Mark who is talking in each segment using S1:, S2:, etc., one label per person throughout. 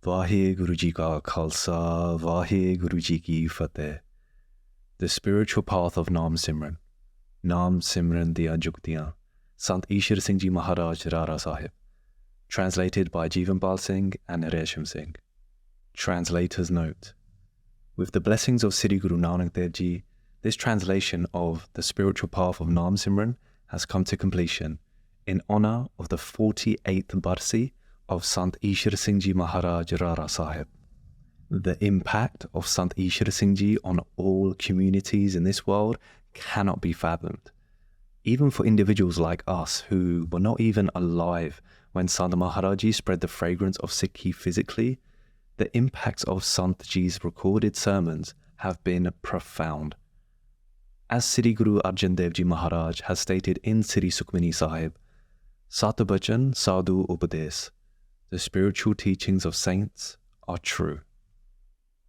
S1: Vaheguru Ji Ka Khalsa, Vaheguru Ji Ki Fateh. The Spiritual Path of Naam Simran. Naam Simran Diya Jugtiyan. Sant Ishar Singh Ji Maharaj Rara Sahib. Translated by Jeevanpal Singh and Resham Singh. Translator's note. With the blessings of Sri Guru Nanak Dev Ji, this translation of The Spiritual Path of Naam Simran has come to completion in honour of the 48th Barsi of Sant Ishar Singh Ji Maharaj Rara Sahib. The impact of Sant Ishar Singh Ji on all communities in this world cannot be fathomed. Even for individuals like us who were not even alive when Sant Maharaj Ji spread the fragrance of Sikhi physically, the impacts of Sant Ji's recorded sermons have been profound. As Sri Guru Arjan Dev Ji Maharaj has stated in Sri Sukhmani Sahib, Sat Bachan Sadhu Upadesh, the spiritual teachings of saints are true.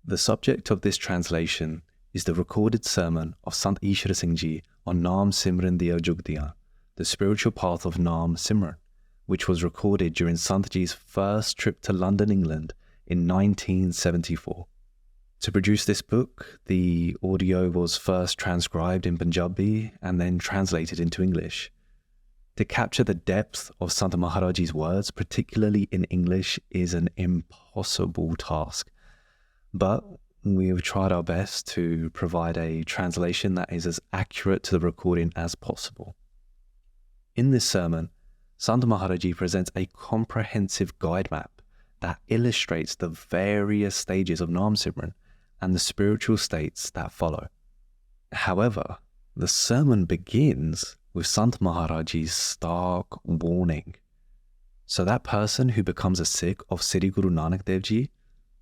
S1: The subject of this translation is the recorded sermon of Sant Ishar Singh Ji on Naam Simran Diya Jugtiyan, the spiritual path of Naam Simran, which was recorded during Sant Ji's first trip to London, England in 1974. To produce this book, the audio was first transcribed in Punjabi and then translated into English. To capture the depth of Sant Maharaj Ji's words, particularly in English, is an impossible task. But we have tried our best to provide a translation that is as accurate to the recording as possible. In this sermon, Sant Maharaj Ji presents a comprehensive guide map that illustrates the various stages of Naam Simran and the spiritual states that follow. However, the sermon begins with Sant Maharaj Ji's stark warning. So that person who becomes a Sikh of Sri Guru Nanak Dev Ji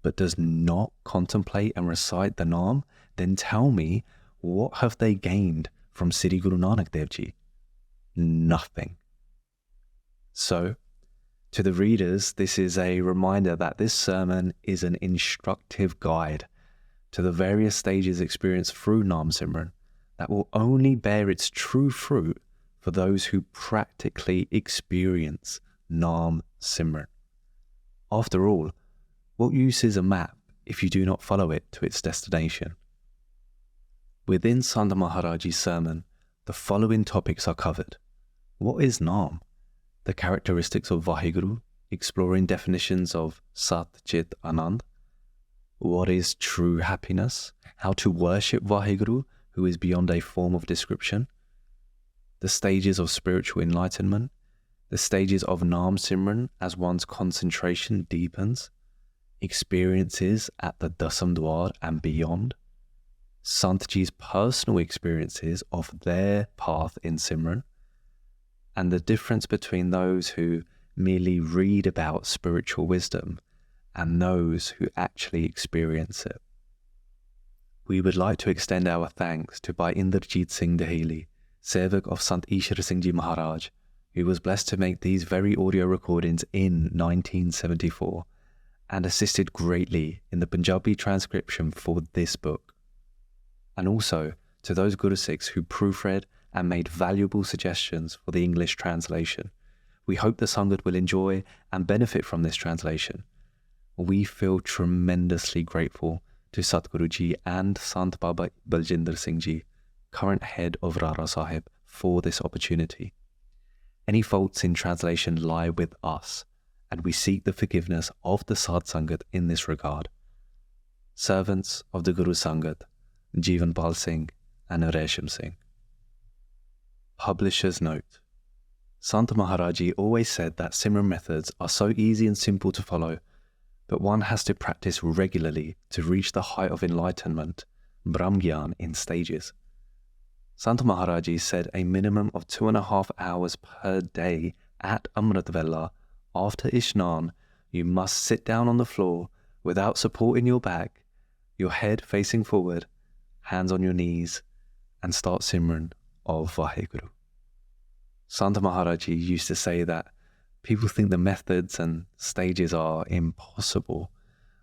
S1: but does not contemplate and recite the Naam, then tell me, what have they gained from Sri Guru Nanak Dev Ji? Nothing. So, to the readers, this is a reminder that this sermon is an instructive guide to the various stages experienced through Naam Simran that will only bear its true fruit for those who practically experience Naam Simran. After all, what use is a map if you do not follow it to its destination? Within Sant Maharaj Ji's sermon, the following topics are covered. What is Naam? The characteristics of Vaheguru, exploring definitions of Sat, Chit Anand. What is true happiness? How to worship Vaheguru, who is beyond a form of description. The stages of spiritual enlightenment. The stages of Naam Simran as one's concentration deepens. Experiences at the Dasam Duar and beyond. Sant Ji's personal experiences of their path in Simran. And the difference between those who merely read about spiritual wisdom and those who actually experience it. We would like to extend our thanks to Bhai Inderjeet Singh Daheli, Sevak of Sant Ishar Singh Ji Maharaj, who was blessed to make these very audio recordings in 1974 and assisted greatly in the Punjabi transcription for this book. And also to those Guru Sikhs who proofread and made valuable suggestions for the English translation. We hope the Sangat will enjoy and benefit from this translation. We feel tremendously grateful to Satguru Ji and Sant Baba Baljinder Singh Ji, current head of Rara Sahib, for this opportunity. Any faults in translation lie with us, and we seek the forgiveness of the Sadh Sangat in this regard. Servants of the Guru Sangat, Jeevanpal Singh and Resham Singh. Publisher's note. Sant Maharaj Ji always said that Simran methods are so easy and simple to follow, but one has to practice regularly to reach the height of enlightenment, Brahmgyan, in stages. Sant Maharaj Ji said a minimum of 2.5 hours per day at Amrit Vela. After Ishnan, you must sit down on the floor without support in your back, your head facing forward, hands on your knees, and start Simran of Vaheguru. Sant Maharaj Ji used to say that people think the methods and stages are impossible,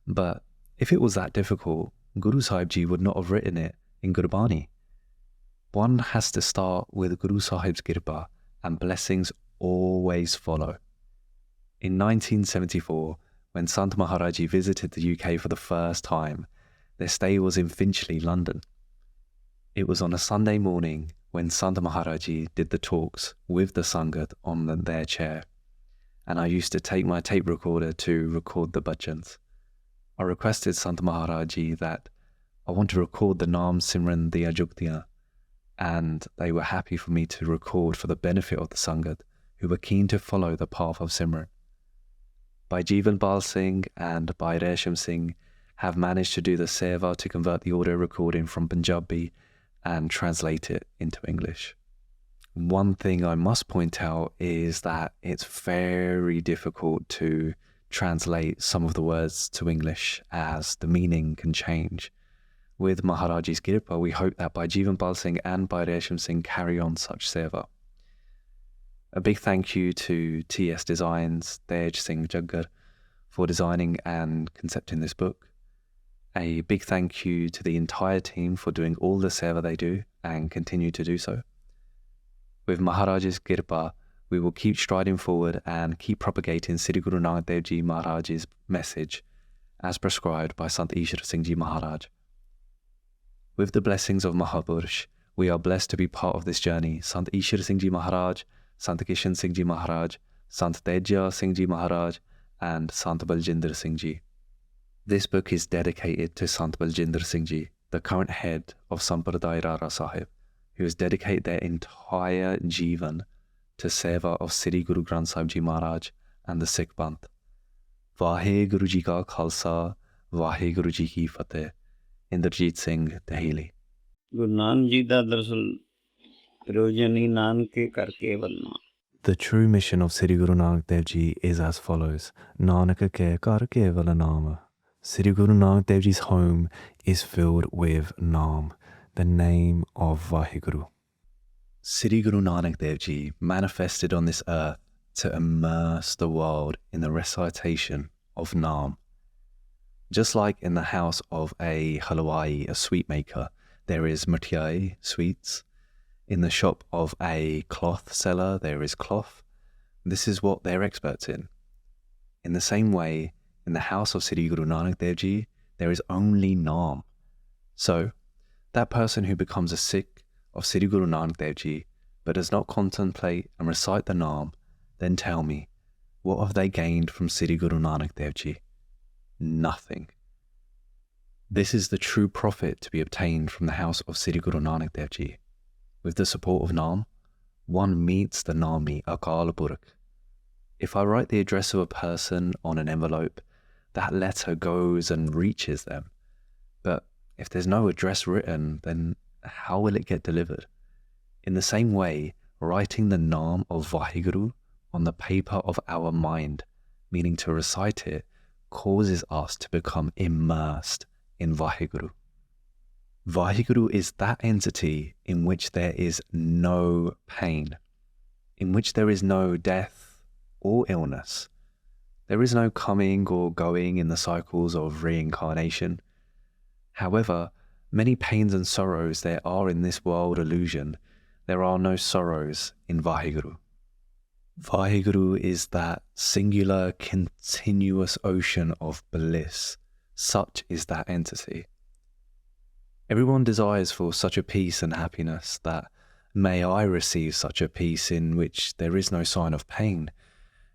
S1: but if it was that difficult, Guru Sahib Ji would not have written it in Gurbani. One has to start with Guru Sahib's Kirpa, and blessings always follow. In 1974, when Sant Maharaj Ji visited the UK for the first time. Their stay was in Finchley, London. It was on a Sunday morning when Sant Maharaj Ji did the talks with the Sangat on their chair, and I used to take my tape recorder to record the bachans. I requested Sant Maharaj Ji that I want to record the Naam Simran the Ajuktiyan, and they were happy for me to record for the benefit of the Sangat, who were keen to follow the path of Simran. Bhai Jeevan Bal Singh and Bhai Resham Singh have managed to do the seva to convert the audio recording from Punjabi and translate it into English. One thing I must point out is that it's very difficult to translate some of the words to English, as the meaning can change. With Maharaji's Kirpa, we hope that Bhai Jeevan Bal Singh and Bhai Resham Singh carry on such seva. A big thank you to TS Designs, Tej Singh Jaggar, for designing and concepting this book. A big thank you to the entire team for doing all the seva they do and continue to do so. With Maharaj's Kirpa, we will keep striding forward and keep propagating Sri Guru Nanak Dev Ji Maharaj's message as prescribed by Sant Ishar Singh Ji Maharaj. With the blessings of Mahapurush, we are blessed to be part of this journey. Sant Ishar Singh Ji Maharaj, Sant Kishan Singh Ji Maharaj, Sant Teja Singh Ji Maharaj, and Sant Baljinder Singh Ji. This book is dedicated to Sant Baljinder Singh Ji, the current head of Sampradaya Rara Sahib, who has dedicated their entire Jeevan to seva of Sri Guru Granth Sahib Ji Maharaj and the Sikh Panth. Vaheguru Ji Ka Khalsa, Vaheguru Ji Ki Fateh. Inderjeet Singh, Dahili.
S2: Guru Nanak Ji da darsal Rojani Nanak kar keval naam.
S1: The true mission of Sri Guru Nanak Dev Ji is as follows: Nanak ke kar keval naam. Sri Guru Nanak Dev Ji's home is filled with Naam, the name of Vaheguru. Sri Guru Nanak Dev Ji manifested on this earth to immerse the world in the recitation of Naam. Just like in the house of a halwai, a sweet maker, there is mithai, sweets. In the shop of a cloth seller, there is cloth. This is what they're experts in. In the same way, in the house of Sri Guru Nanak Dev Ji, there is only Naam. So, that person who becomes a Sikh of Sri Guru Nanak Dev Ji, but does not contemplate and recite the Naam, then tell me, what have they gained from Sri Guru Nanak Dev Ji? Nothing. This is the true profit to be obtained from the house of Sri Guru Nanak Dev Ji. With the support of Naam, one meets the Nami Akal Purakh. If I write the address of a person on an envelope, that letter goes and reaches them. But if there's no address written, then how will it get delivered? In the same way, writing the Naam of Vaheguru on the paper of our mind, meaning to recite it, causes us to become immersed in Vaheguru. Vaheguru is that entity in which there is no pain, in which there is no death or illness. There is no coming or going in the cycles of reincarnation. However, many pains and sorrows there are in this world illusion, there are no sorrows in Vaheguru. Vaheguru is that singular, continuous ocean of bliss. Such is that entity. Everyone desires for such a peace and happiness that, may I receive such a peace in which there is no sign of pain.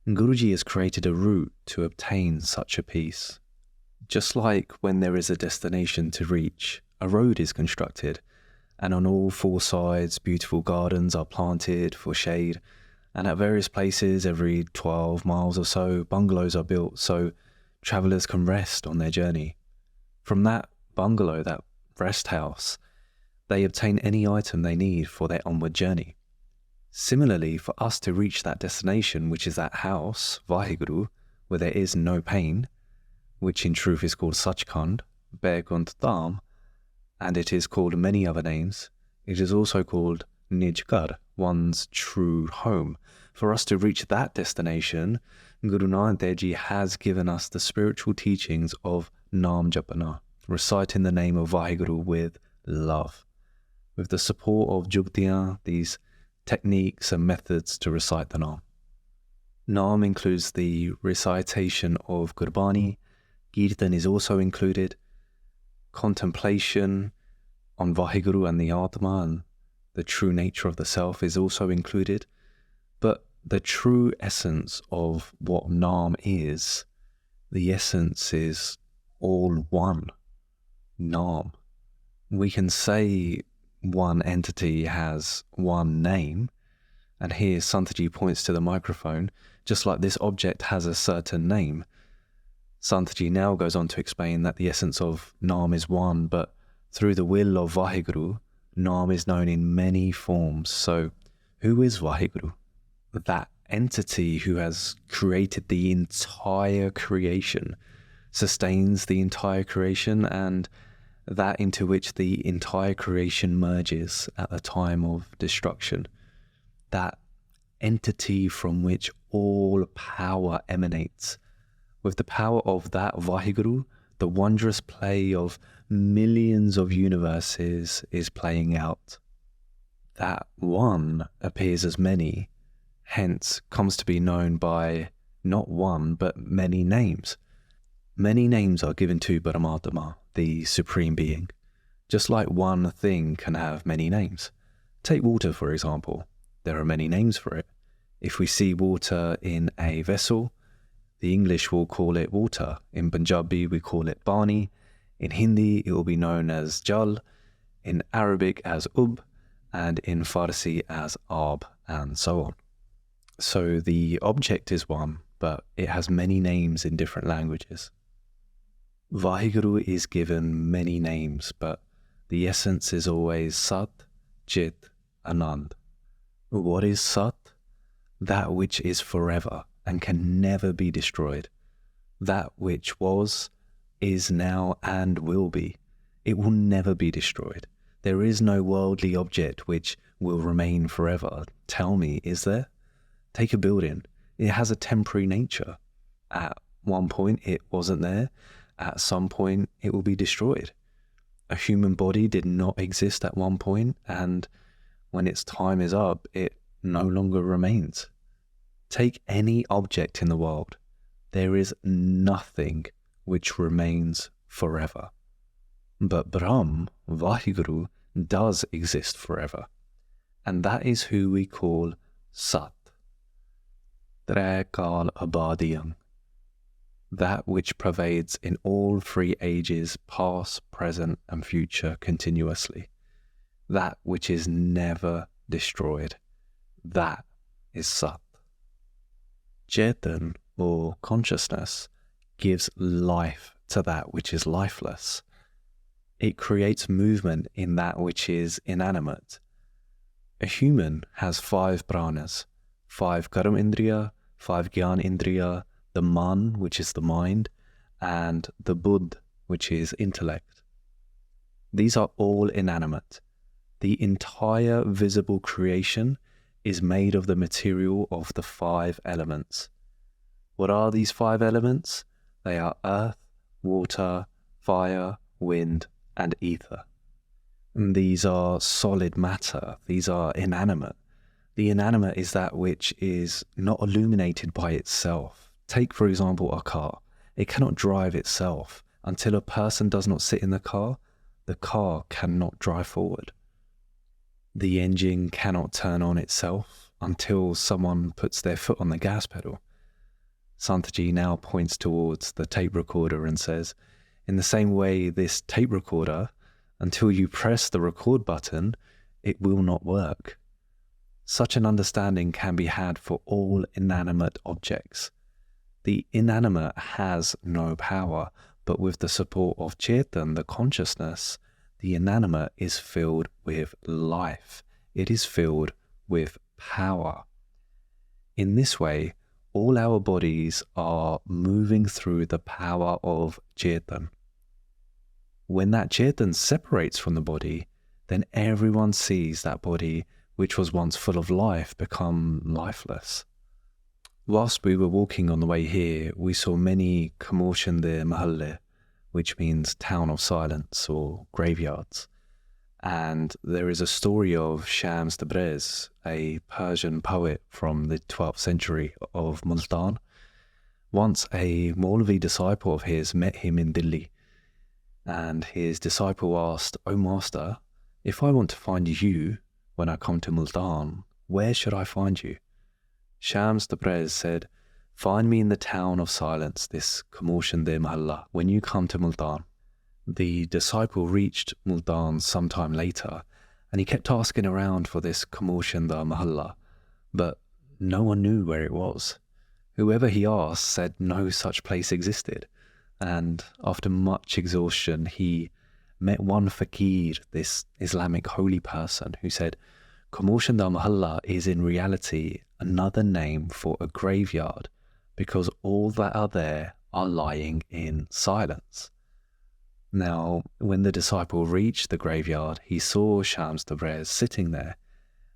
S1: Guruji has created a route to obtain such a peace. Just like when there is a destination to reach, a road is constructed, and on all four sides beautiful gardens are planted for shade, and at various places every 12 miles or so bungalows are built so travellers can rest on their journey. From that bungalow, that rest house, they obtain any item they need for their onward journey. Similarly, for us to reach that destination, which is that house, Vaheguru, where there is no pain, which in truth is called Sachkhand, Vaikuntha Dham, and it is called many other names, it is also called Nijgar, one's true home. For us to reach that destination, Guru Nanak Dev Ji has given us the spiritual teachings of Naam Japana, reciting the name of Vaheguru with love. With the support of Jugtiyan, these techniques and methods to recite the Naam. Naam includes the recitation of Gurbani. Kirtan is also included. Contemplation on Vaheguru and the Atma and the true nature of the self is also included. But the true essence of what Naam is, the essence is all one. Naam. We can say one entity has one name, and here Sant Ji points to the microphone, just like this object has a certain name. Sant Ji now goes on to explain that the essence of Naam is one, but through the will of Vaheguru, Naam is known in many forms. So, who is Vaheguru? That entity who has created the entire creation, sustains the entire creation, and that into which the entire creation merges at the time of destruction. That entity from which all power emanates. With the power of that Vaheguru, the wondrous play of millions of universes is playing out. That one appears as many, hence comes to be known by not one but many names. Many names are given to Paramatma, the Supreme Being, just like one thing can have many names. Take water, for example. There are many names for it. If we see water in a vessel, the English will call it water. In Punjabi, we call it Pani. In Hindi, it will be known as Jal. In Arabic as Ub. And in Farsi as Ab, and so on. So the object is one, but it has many names in different languages. Vaheguru is given many names, but the essence is always Sat, Chit, Anand. What is Sat? That which is forever and can never be destroyed. That which was, is now, and will be. It will never be destroyed. There is no worldly object which will remain forever. Tell me, is there? Take a building. It has a temporary nature. At one point, it wasn't there. At some point, it will be destroyed. A human body did not exist at one point, and when its time is up, it no longer remains. Take any object in the world. There is nothing which remains forever. But Brahm, Vaheguru, does exist forever. And that is who we call Sat. Trekal Abadiyang. That which pervades in all three ages, past, present, and future continuously. That which is never destroyed. That is Sat. Chetan, or consciousness, gives life to that which is lifeless. It creates movement in that which is inanimate. A human has 5 pranas, 5 karam indriya, 5 gyan indriya, the man, which is the mind, and the buddh, which is intellect. These are all inanimate. The entire visible creation is made of the material of the 5 elements. What are these 5 elements? They are earth, water, fire, wind, and ether. And these are solid matter. These are inanimate. The inanimate is that which is not illuminated by itself. Take, for example, a car. It cannot drive itself. Until a person does not sit in the car cannot drive forward. The engine cannot turn on itself until someone puts their foot on the gas pedal. Sant Ji now points towards the tape recorder and says, in the same way, this tape recorder, until you press the record button, it will not work. Such an understanding can be had for all inanimate objects. The inanimate has no power, but with the support of Chetan, the consciousness, the inanimate is filled with life. It is filled with power. In this way, all our bodies are moving through the power of Chetan. When that Chetan separates from the body, then everyone sees that body, which was once full of life, become lifeless. Whilst we were walking on the way here, we saw many Kamoshan de Mahalle, which means town of silence or graveyards. And there is a story of Shams Tabriz, a Persian poet from the 12th century of Multan. Once a Maulvi disciple of his met him in Delhi, and his disciple asked, "O master, if I want to find you when I come to Multan, where should I find you?" Shams Tabriz said, "Find me in the town of silence, this Commotion de Mahalla, when you come to Multan." The disciple reached Multan sometime later, and he kept asking around for this Commotion de Mahalla, but no one knew where it was. Whoever he asked said no such place existed, and after much exhaustion, he met one fakir, this Islamic holy person, who said, "Commotion de Mahalla is in reality another name for a graveyard, because all that are there are lying in silence." Now, when the disciple reached the graveyard, he saw Shams Tabriz sitting there,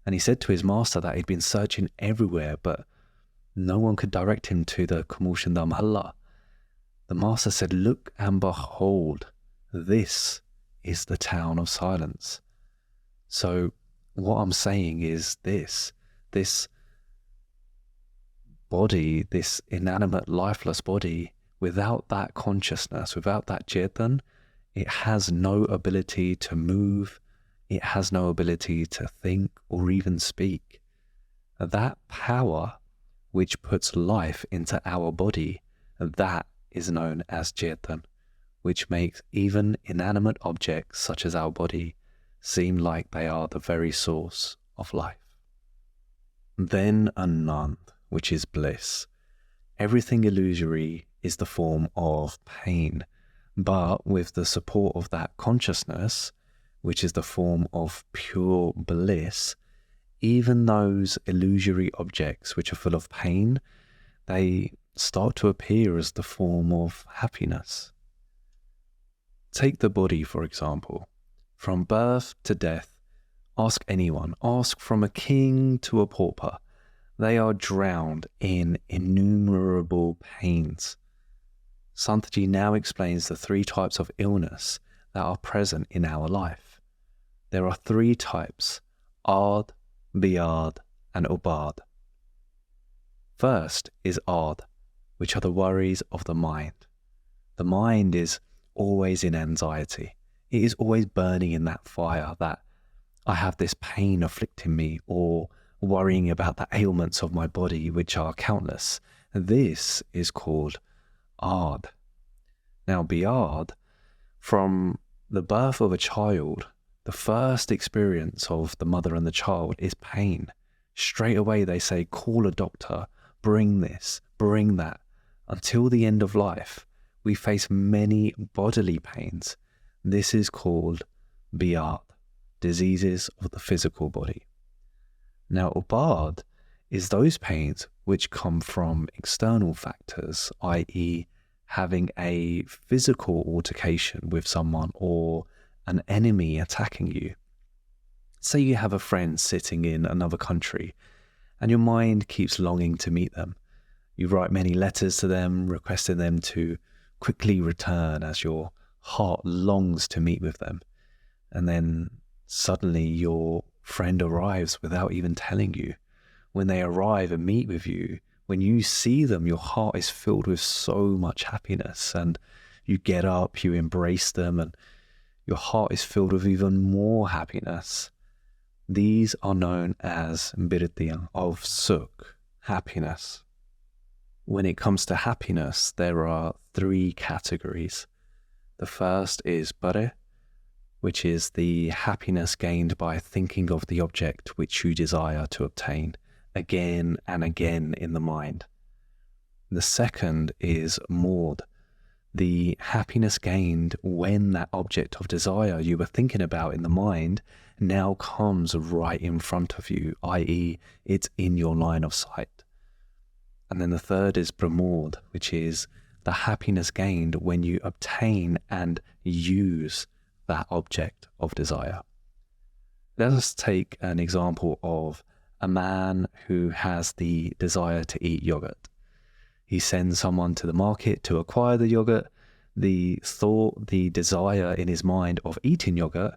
S1: and he said to his master that he'd been searching everywhere, but no one could direct him to the Commotion de Mahalla. The master said, "Look and behold, this is the town of silence." So what I'm saying is this body, this inanimate, lifeless body, without that consciousness, without that chetan, it has no ability to move, it has no ability to think or even speak. That power which puts life into our body, that is known as chetan, which makes even inanimate objects such as our body seem like they are the very source of life. Then Anand, which is bliss. Everything illusory is the form of pain, but with the support of that consciousness, which is the form of pure bliss, even those illusory objects which are full of pain, they start to appear as the form of happiness. Take the body, for example. From birth to death, ask anyone, ask from a king to a pauper, they are drowned in innumerable pains. Sant Ji now explains the three types of illness that are present in our life. There are three types: Audh, Biaadh, and Upaadh. First is Audh, which are the worries of the mind. The mind is always in anxiety. It is always burning in that fire that I have this pain afflicting me, or worrying about the ailments of my body, which are countless. This is called Audh. Now, Biaadh, from the birth of a child, the first experience of the mother and the child is pain. Straight away they say, call a doctor, bring this, bring that. Until the end of life, we face many bodily pains. This is called Biaadh, diseases of the physical body. Now, Upaadh is those pains which come from external factors, i.e. having a physical altercation with someone or an enemy attacking you. Say you have a friend sitting in another country and your mind keeps longing to meet them. You write many letters to them, requesting them to quickly return as your heart longs to meet with them. And then suddenly your friend arrives without even telling you. When they arrive and meet with you, when you see them, your heart is filled with so much happiness, and you get up, you embrace them, and your heart is filled with even more happiness. These are known as birtiyan, of sukh, happiness. When it comes to happiness, there are three categories. The first is Pareh, which is the happiness gained by thinking of the object which you desire to obtain again and again in the mind. The second is Modh, the happiness gained when that object of desire you were thinking about in the mind now comes right in front of you, i.e. it's in your line of sight. And then the third is Pramodh, which is the happiness gained when you obtain and use that object of desire. Let us take an example of a man who has the desire to eat yogurt. He sends someone to the market to acquire the yogurt. The thought, the desire in his mind of eating yogurt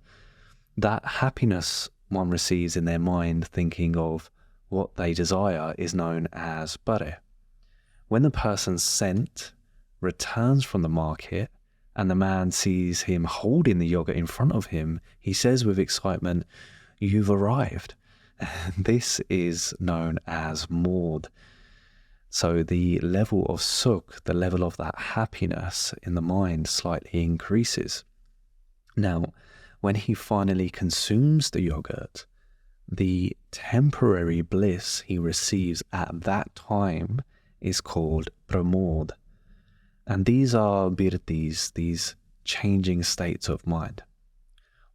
S1: That happiness one receives in their mind thinking of what they desire is known as Pareh. When the person's scent returns from the market and the man sees him holding the yogurt in front of him, he says with excitement, "You've arrived." This is known as Modh. So the level of sukh, the level of that happiness in the mind slightly increases. Now, when he finally consumes the yogurt, the temporary bliss he receives at that time is called Pramodh. And these are birdhis, these changing states of mind.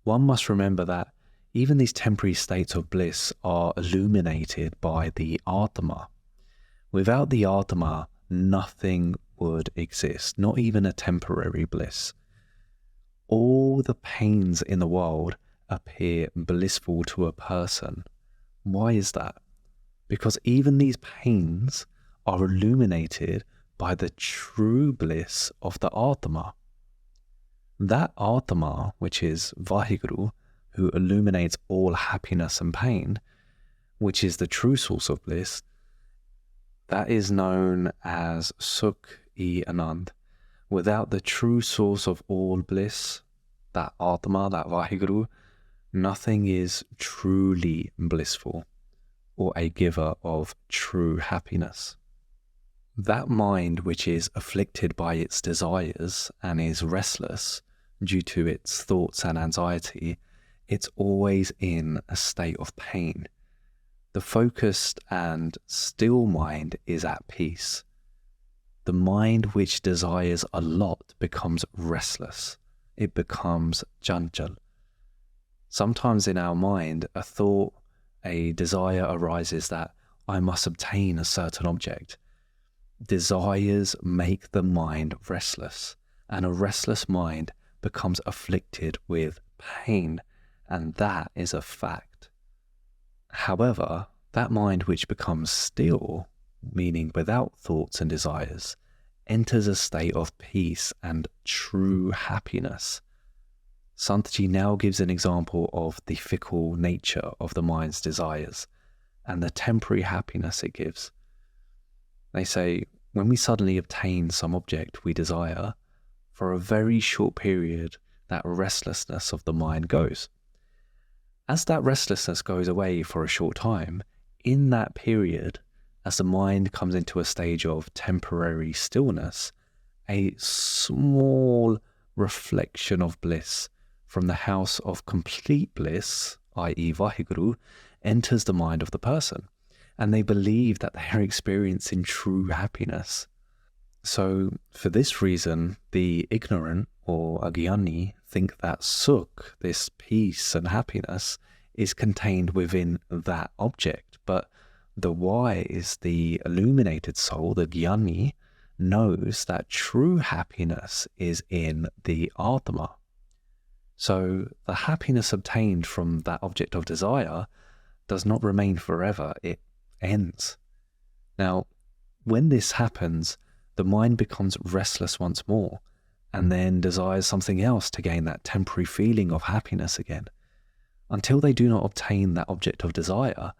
S1: One must remember that even these temporary states of bliss are illuminated by the Atma. Without the Atma, nothing would exist, not even a temporary bliss. All the pains in the world appear blissful to a person. Why is that? Because even these pains are illuminated by the true bliss of the Atma. That Atma, which is Vaheguru, who illuminates all happiness and pain, which is the true source of bliss, that is known as Chit Anand. Without the true source of all bliss, that Atma, that Vaheguru, nothing is truly blissful or a giver of true happiness. That mind which is afflicted by its desires and is restless due to its thoughts and anxiety, it's always in a state of pain. The focused and still mind is at peace. The mind which desires a lot becomes restless. It becomes janjal. Sometimes in our mind, a thought, a desire arises that I must obtain a certain object. Desires make the mind restless, and a restless mind becomes afflicted with pain, and that is a fact. However, that mind which becomes still, meaning without thoughts and desires, enters a state of peace and true happiness. Sant Ji now gives an example of the fickle nature of the mind's desires and the temporary happiness it gives. They say, when we suddenly obtain some object we desire, for a very short period, that restlessness of the mind goes. As that restlessness goes away for a short time, in that period, as the mind comes into a stage of temporary stillness, a small reflection of bliss from the house of complete bliss, i.e. Vaheguru, enters the mind of the person, and they believe that they are experiencing true happiness. So, for this reason, the ignorant or agyani think that sukh, this peace and happiness, is contained within that object. But the wise, the illuminated soul, the jnani, knows that true happiness is in the Atma. So the happiness obtained from that object of desire does not remain forever, it ends. Now, when this happens, the mind becomes restless once more, and then desires something else to gain that temporary feeling of happiness again. Until they do not obtain that object of desire,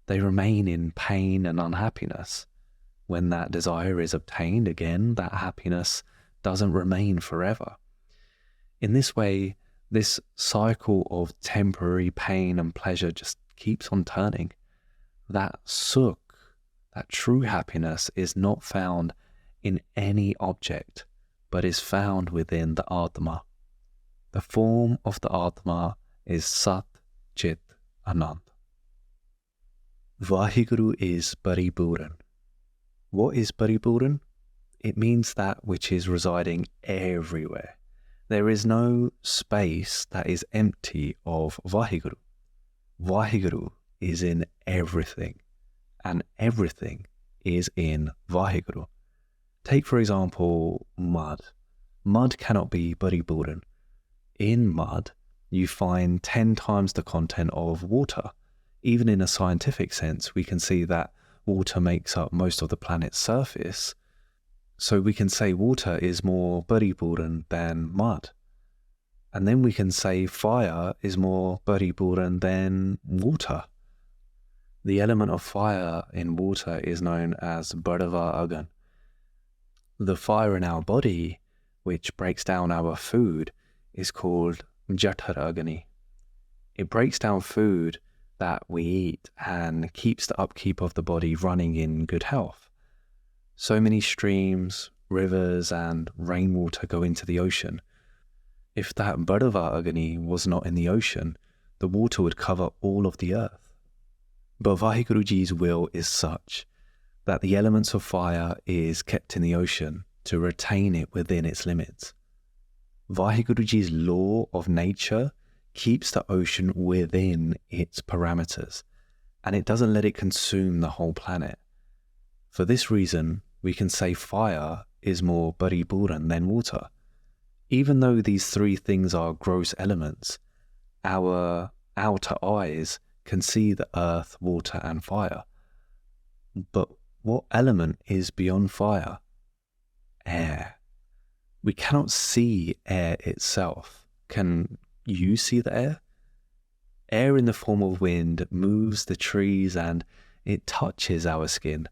S1: they remain in pain and unhappiness. When that desire is obtained again, that happiness doesn't remain forever. In this way, this cycle of temporary pain and pleasure just keeps on turning. That sukh, that true happiness, is not found in any object, but is found within the Atma. The form of the Atma is Sat Chit Anand. Vaheguru is Paripuran. What is Paripuran? It means that which is residing everywhere. There is no space that is empty of Vaheguru. Vaheguru is in everything, and everything is in Vaheguru. Take, for example, mud. Mud cannot be Paripuran. In mud, you find 10 times the content of water. Even in a scientific sense, we can see that water makes up most of the planet's surface. So we can say water is more Paripuran than mud. And then we can say fire is more paripuran than water. The element of fire in water is known as Badava Agan. The fire in our body, which breaks down our food, is called Jathar Agani. It breaks down food that we eat and keeps the upkeep of the body running in good health. So many streams, rivers, and rainwater go into the ocean. If that Badava Agani was not in the ocean, the water would cover all of the earth. But Vaheguru Ji's will is such that the elements of fire is kept in the ocean to retain it within its limits. Vaheguru Ji's law of nature keeps the ocean within its parameters, and it doesn't let it consume the whole planet. For this reason, we can say fire is more paripuran than water. Even though these three things are gross elements, our outer eyes can see the earth, water, and fire. But what element is beyond fire? Air. We cannot see air itself. Can you see the air? Air in the form of wind moves the trees and it touches our skin.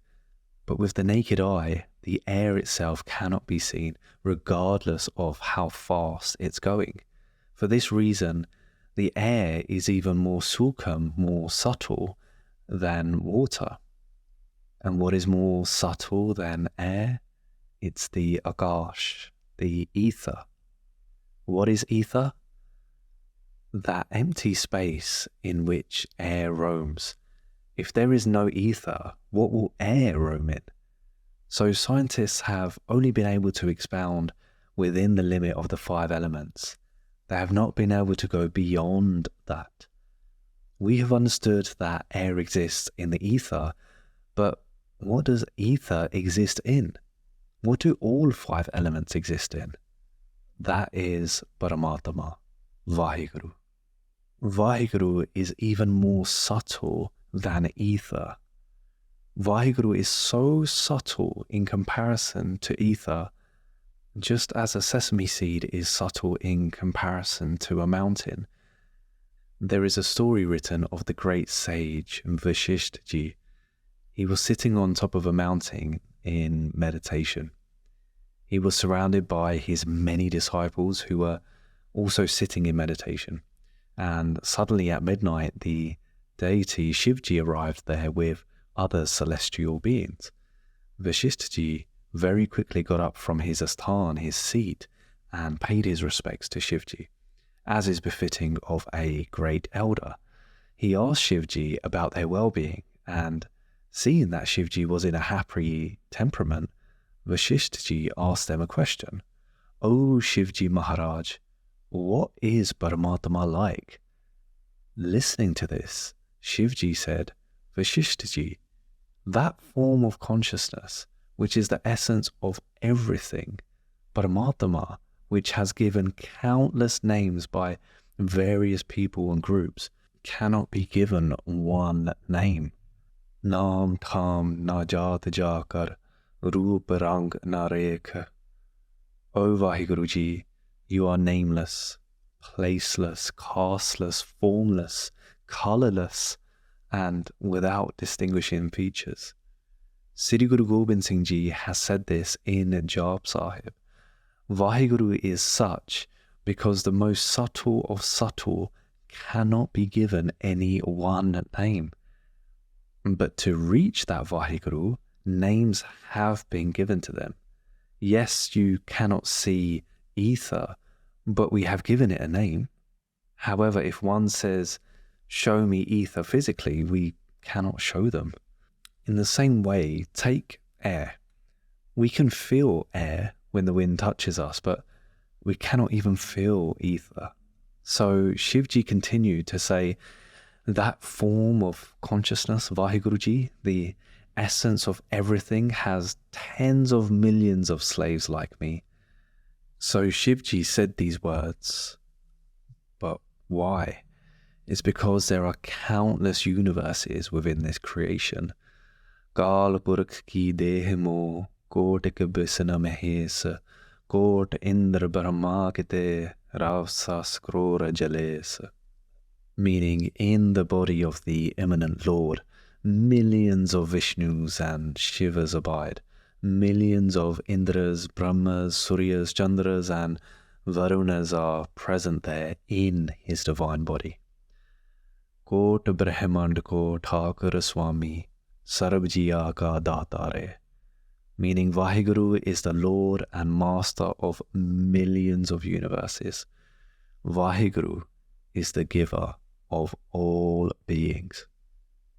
S1: But with the naked eye, the air itself cannot be seen, regardless of how fast it's going. For this reason, the air is even more sukham, more subtle than water. And what is more subtle than air? It's the akash, the ether. What is ether? That empty space in which air roams. If there is no ether, what will air roam in? So scientists have only been able to expound within the limit of the 5 elements. They have not been able to go beyond that. We have understood that air exists in the ether, but what does ether exist in? What do all 5 elements exist in? That is Paramatma, Vaheguru. Vaheguru is even more subtle than ether. Vaheguru is so subtle in comparison to ether, just as a sesame seed is subtle in comparison to a mountain. There is a story written of the great sage Vashishtha Ji. He was sitting on top of a mountain in meditation. He was surrounded by his many disciples who were also sitting in meditation. And suddenly at midnight, the deity Shivji arrived there with other celestial beings. Vashishtha Ji very quickly got up from his asthan, his seat, and paid his respects to Shivji, as is befitting of a great elder. He asked Shivji about their well-being, and seeing that Shivji was in a happy temperament, Vashishtha Ji asked them a question. "O Shivji Maharaj, what is Paramatma like?" Listening to this, Shivji said, "Vashishtha Ji, that form of consciousness, which is the essence of everything, Paramatma, which has given countless names by various people and groups, cannot be given one name. Naam tham na jaat jakar, roop rang na rekh." O Vaheguru Ji, you are nameless, placeless, casteless, formless, colourless, and without distinguishing features. Sri Guru Gobind Singh Ji has said this in Jaap Sahib. Vaheguru is such because the most subtle of subtle cannot be given any one name. But to reach that Vaheguru, names have been given to them. Yes, you cannot see ether, but we have given it a name. However, if one says, "Show me ether physically," we cannot show them. In the same way, take air. We can feel air when the wind touches us, but we cannot even feel ether. So Shivji continued to say, that form of consciousness, Vaheguru Ji, the essence of everything, has tens of millions of slaves like me. So Shivji said these words. But why? It's because there are countless universes within this creation. Kal Purkh ki deh mo, kot ek bisna mehes, kot Indra Brahma kite Rasa Skrora Jales, meaning in the body of the immanent Lord, millions of Vishnus and Shivas abide, millions of Indras, Brahmas, Suryas, Chandras and Varunas are present there in his divine body. Kot Brahmand ko Thakur Swami, Sarab Jiya ka Datare, meaning Vaheguru is the Lord and Master of millions of universes. Vaheguru is the giver of all beings.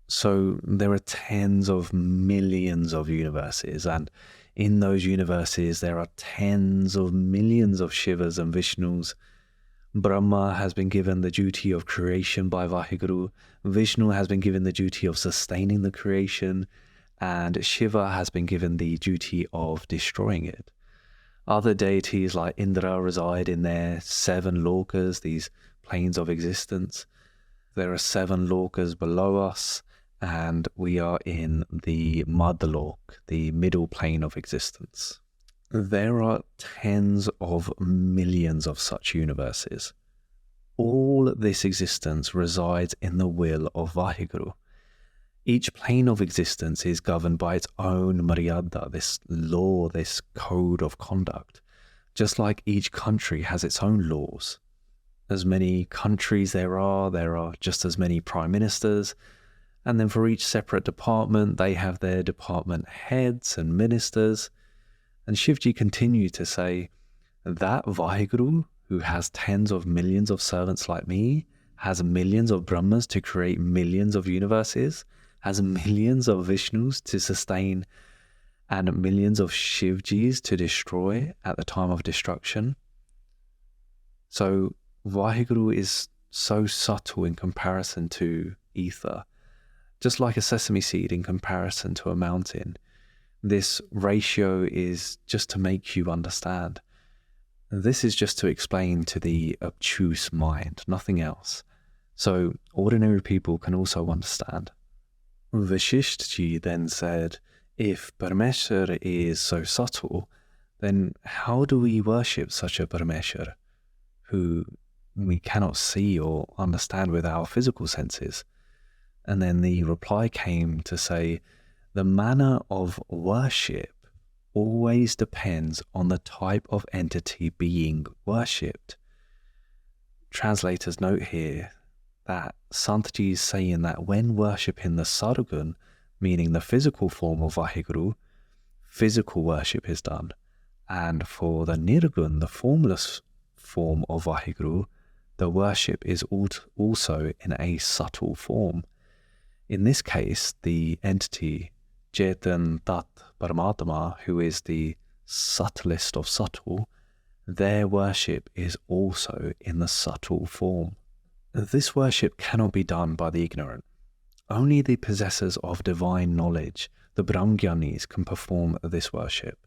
S1: So there are tens of millions of universes, and in those universes there are tens of millions of Shivas and Vishnus. Brahma has been given the duty of creation by Vaheguru, Vishnu has been given the duty of sustaining the creation, and Shiva has been given the duty of destroying it. Other deities like Indra reside in their 7 lokas, these planes of existence. There are 7 lokas below us, and we are in the Madhlok, the middle plane of existence. There are tens of millions of such universes. All this existence resides in the will of Vaheguru. Each plane of existence is governed by its own maryada, this law, this code of conduct. Just like each country has its own laws. As many countries there are just as many prime ministers, and then for each separate department they have their department heads and ministers. And Shivji continued to say, that Vaheguru, who has tens of millions of servants like me, has millions of Brahmas to create millions of universes, has millions of Vishnus to sustain, and millions of Shivjis to destroy at the time of destruction. So Vaheguru is so subtle in comparison to ether, just like a sesame seed in comparison to a mountain. This ratio is just to make you understand. This is just to explain to the obtuse mind, nothing else. So ordinary people can also understand. Vashishtji then said, if Parameshwar is so subtle, then how do we worship such a Parameshwar, who we cannot see or understand with our physical senses? And then the reply came to say, the manner of worship always depends on the type of entity being worshipped. Translators note here that Sant Ji is saying that when worshipping the Sargun, meaning the physical form of Vaheguru, physical worship is done. And for the Nirgun, the formless form of Vaheguru, the worship is also in a subtle form. In this case, the entity Chetan Tat Paramatma, who is the subtlest of subtle, their worship is also in the subtle form. This worship cannot be done by the ignorant. Only the possessors of divine knowledge, the Brahmgyanis, can perform this worship.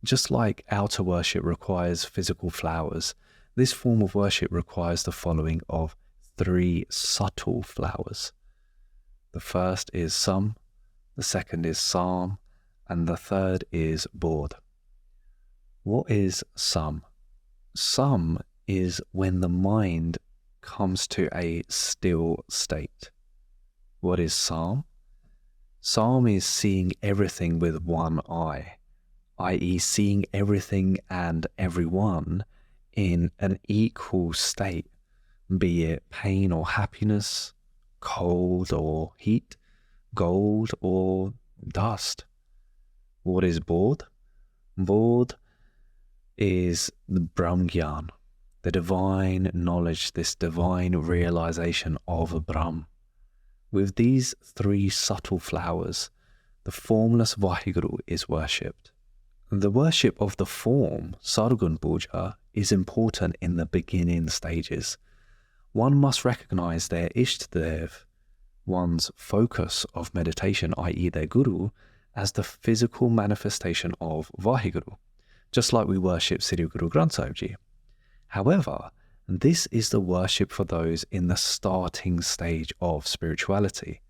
S1: Just like outer worship requires physical flowers, this form of worship requires the following of 3 subtle flowers. The first is Sam, the second is Saam, and the third is Bodh. What is Sam? Sam is when the mind comes to a still state. What is Saam? Saam is seeing everything with one eye, i.e. seeing everything and everyone in an equal state, be it pain or happiness, cold or heat, gold or dust. What is Bodh? Bodh is the Brahmgyan, the divine knowledge, this divine realization of Brahm. With these 3 subtle flowers, the formless Vaheguru is worshipped. The worship of the form, Sargun Puja, is important in the beginning stages. One must recognize their Ishtadev, one's focus of meditation, i.e. their Guru, as the physical manifestation of Vaheguru, just like we worship Sri Guru Granth Sahib Ji. However, this is the worship for those in the starting stage of spirituality.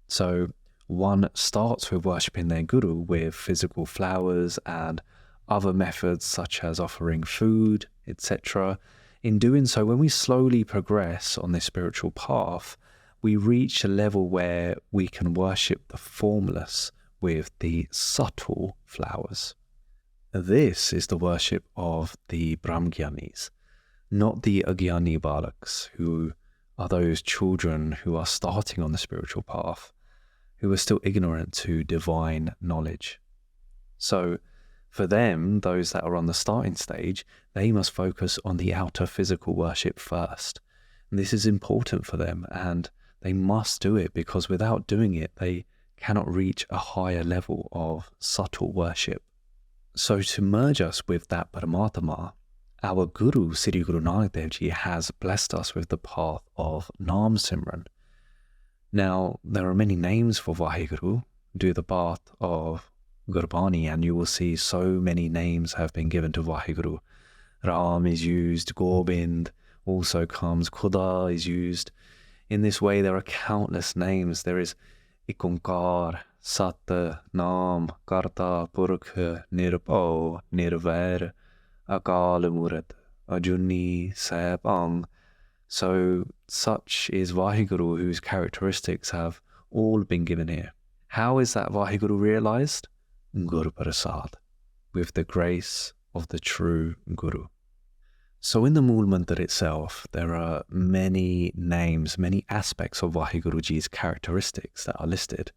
S1: So one starts with worshipping their Guru with physical flowers and other methods such as offering food, etc. In doing so, when we slowly progress on this spiritual path, we reach a level where we can worship the formless with the subtle flowers. This is the worship of the Brahmgyanis, not the Agyani Balaks, who are those children who are starting on the spiritual path, who are still ignorant to divine knowledge. So, for them, those that are on the starting stage, they must focus on the outer physical worship first. And this is important for them, and they must do it, because without doing it, they cannot reach a higher level of subtle worship. So to merge us with that Paramatma, our Guru, Sri Guru Nanak Dev Ji, has blessed us with the path of Naam Simran. Now, there are many names for Vaheguru. Do the path of Gurbani and you will see so many names have been given to Vaheguru. Ram is used, Gobind also comes, Khuda is used. In this way, there are countless names. There is Ikonkar, Sat, Naam, Karta, Purkh, Nirbhau, Nirvair, Akal Murad, Ajuni, Saibang. So such is Vaheguru, whose characteristics have all been given here. How is that Vaheguru realized? Guru Prasad, with the grace of the true Guru. So in the Mool Mantra itself, there are many names, many aspects of Vaheguru Ji's characteristics that are listed.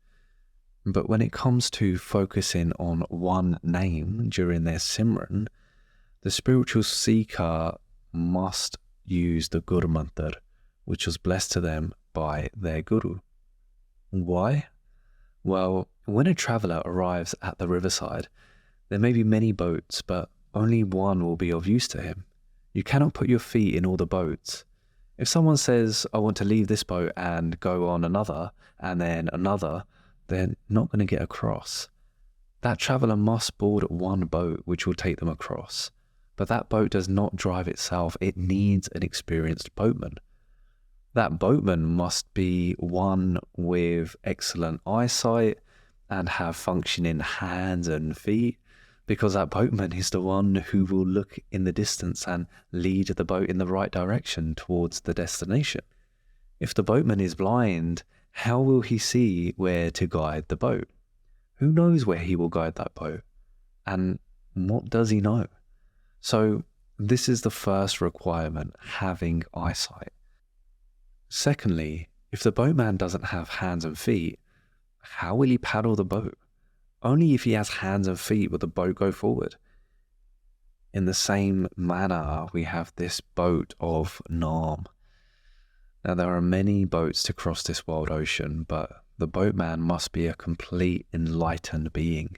S1: But when it comes to focusing on one name during their Simran, the spiritual seeker must use the Guru Mantra, which was blessed to them by their Guru. Why? Well, when a traveller arrives at the riverside, there may be many boats, but only one will be of use to him. You cannot put your feet in all the boats. If someone says, I want to leave this boat and go on another, and then another, they're not going to get across. That traveller must board one boat which will take them across. But that boat does not drive itself. It needs an experienced boatman. That boatman must be one with excellent eyesight and have functioning hands and feet, because that boatman is the one who will look in the distance and lead the boat in the right direction towards the destination. If the boatman is blind, how will he see where to guide the boat? Who knows where he will guide that boat? And what does he know? So this is the first requirement, having eyesight. Secondly, if the boatman doesn't have hands and feet, how will he paddle the boat? Only if he has hands and feet will the boat go forward. In the same manner, we have this boat of Naam. Now, there are many boats to cross this world ocean, but the boatman must be a complete enlightened being.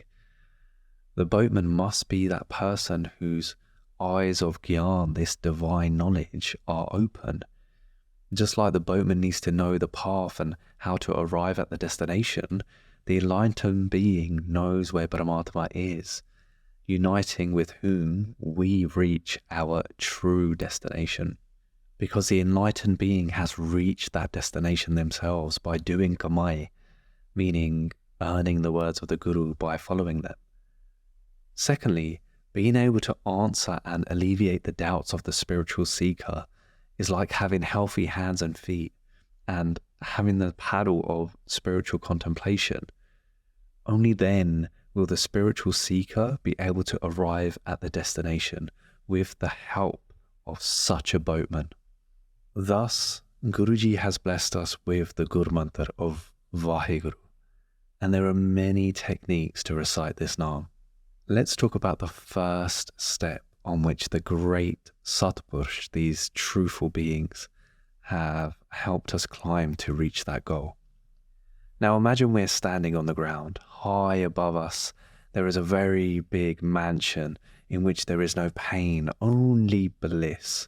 S1: The boatman must be that person whose eyes of Gyan, this divine knowledge, are open. Just like the boatman needs to know the path and how to arrive at the destination, the enlightened being knows where Paramatma is, uniting with whom we reach our true destination. Because the enlightened being has reached that destination themselves by doing kamai, meaning earning the words of the Guru by following them. Secondly, being able to answer and alleviate the doubts of the spiritual seeker is like having healthy hands and feet and having the paddle of spiritual contemplation. Only then will the spiritual seeker be able to arrive at the destination with the help of such a boatman. Thus, Guruji has blessed us with the Guru Mantra of Vaheguru, and there are many techniques to recite this Naam. Let's talk about the first step on which the great Satpurush, these truthful beings, have helped us climb to reach that goal. Now imagine we're standing on the ground. High above us, there is a very big mansion in which there is no pain, only bliss.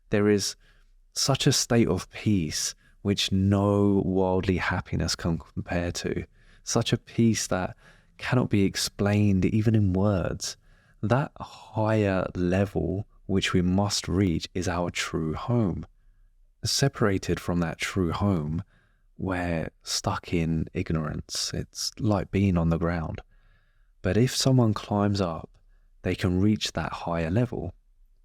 S1: There is such a state of peace which no worldly happiness can compare to, such a peace that cannot be explained even in words. That higher level which we must reach is our true home. Separated from that true home, we're stuck in ignorance. It's like being on the ground. But if someone climbs up, they can reach that higher level.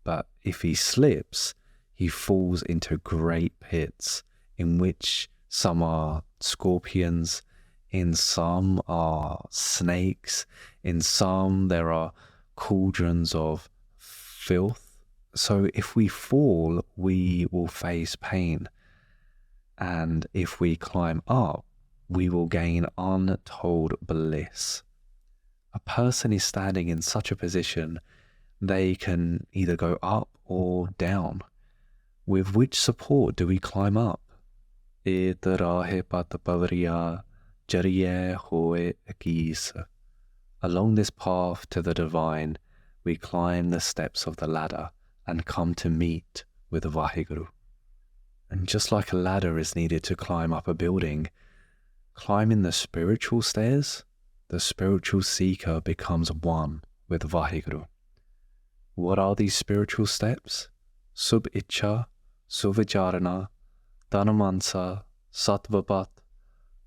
S1: But if he slips, he falls into great pits, in which some are scorpions, in some are snakes, in some there are cauldrons of filth. So if we fall, we will face pain. And if we climb up, we will gain untold bliss. A person is standing in such a position, they can either go up or down. With which support do we climb up? Along this path to the divine, we climb the steps of the ladder and come to meet with the Vaheguru. And just like a ladder is needed to climb up a building, climbing the spiritual stairs, the spiritual seeker becomes one with Vaheguru. What are these spiritual steps? Sub-Icha, Suvicharana, Dhanamansa, Sattvapat,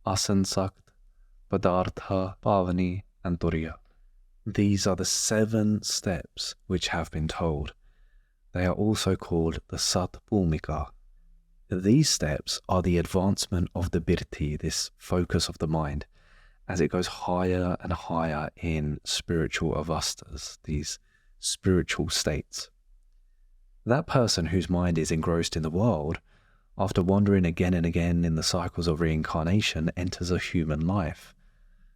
S1: Asansakt, Padartha, Pavani, and Turiya. These are the 7 steps which have been told. They are also called the Sat Bhumika. These steps are the advancement of the Birti, this focus of the mind, as it goes higher and higher in spiritual avastas, these spiritual states. That person whose mind is engrossed in the world, after wandering again and again in the cycles of reincarnation, enters a human life.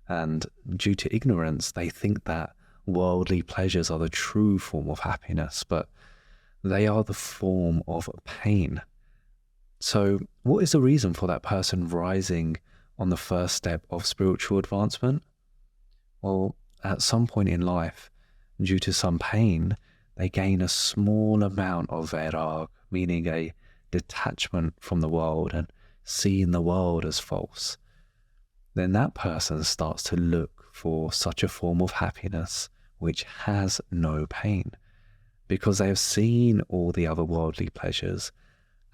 S1: And due to ignorance, they think that worldly pleasures are the true form of happiness, but they are the form of pain. So what is the reason for that person rising on the first step of spiritual advancement? Well, at some point in life, due to some pain, they gain a small amount of vairag, meaning a detachment from the world and seeing the world as false. Then that person starts to look for such a form of happiness which has no pain, because they have seen all the other worldly pleasures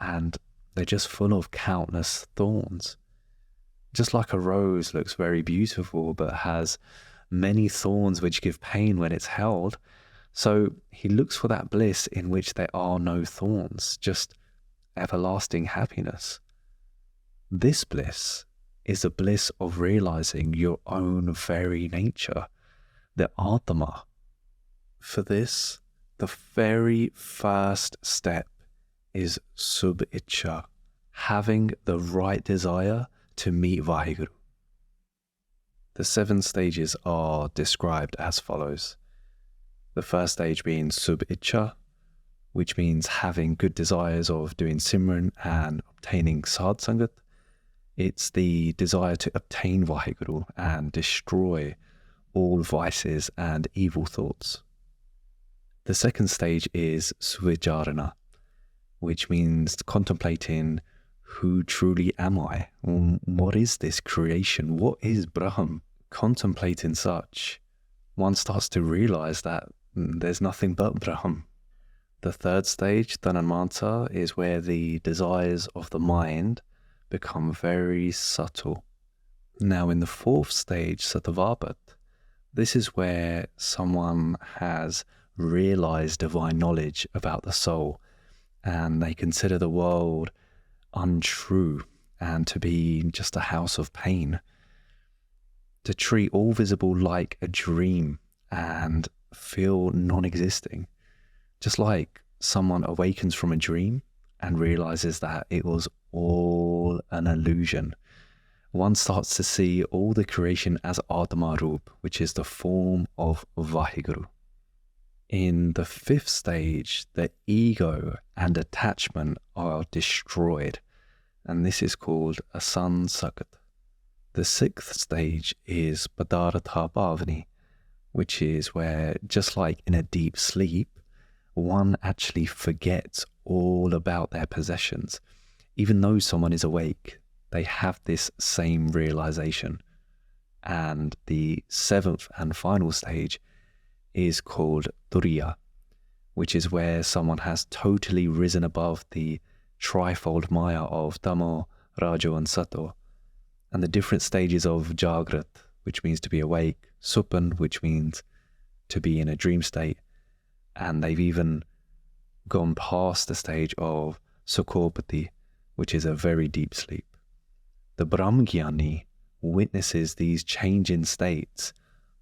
S1: and they're just full of countless thorns. Just like a rose looks very beautiful but has many thorns which give pain when it's held, so he looks for that bliss in which there are no thorns, just everlasting happiness. This bliss is the bliss of realizing your own very nature, the Atma. For this, the very first step is Sub-Icha, having the right desire to meet Vaheguru. The 7 stages are described as follows. The first stage being Sub-Icha, which means having good desires of doing Simran and obtaining Sadh Sangat. It's the desire to obtain Vaheguru and destroy all vices and evil thoughts. The second stage is Suvicharana, which means contemplating who truly am I? What is this creation? What is Brahm? Contemplating such, one starts to realize that there's nothing but Brahm. The third stage, Dhananmanta, is where the desires of the mind become very subtle. Now in the fourth stage, Sattvapat, this is where someone has realized divine knowledge about the soul and they consider the world untrue and to be just a house of pain, to treat all visible like a dream and feel non-existing, just like someone awakens from a dream and realizes that it was all an illusion. One starts to see all the creation as Atma Roop, which is the form of Vaheguru. In the fifth stage, the ego and attachment are destroyed, and this is called Asansakat. The sixth stage is Padartha Bhavani, which is where, just like in a deep sleep, one actually forgets all about their possessions. Even though someone is awake, they have this same realization. And the seventh and final stage is called Turiya, which is where someone has totally risen above the trifold maya of Tamo, Rajo and Sato, and the different stages of Jagrat, which means to be awake, Supan, which means to be in a dream state, and they've even gone past the stage of Sukhopati, which is a very deep sleep. The Brahmgyani witnesses these changing states,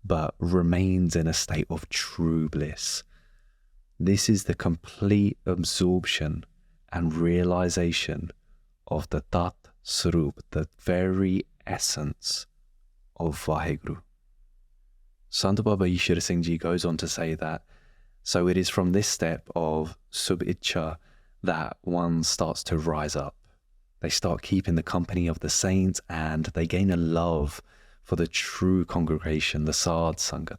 S1: but remains in a state of true bliss. This is the complete absorption and realization of the Tat Swarup, the very essence of Vaheguru. Sant Ishar Singh Ji goes on to say that, so it is from this step of Sub-Icha that one starts to rise up. They start keeping the company of the saints and they gain a love for the true congregation, the Sadh Sangat.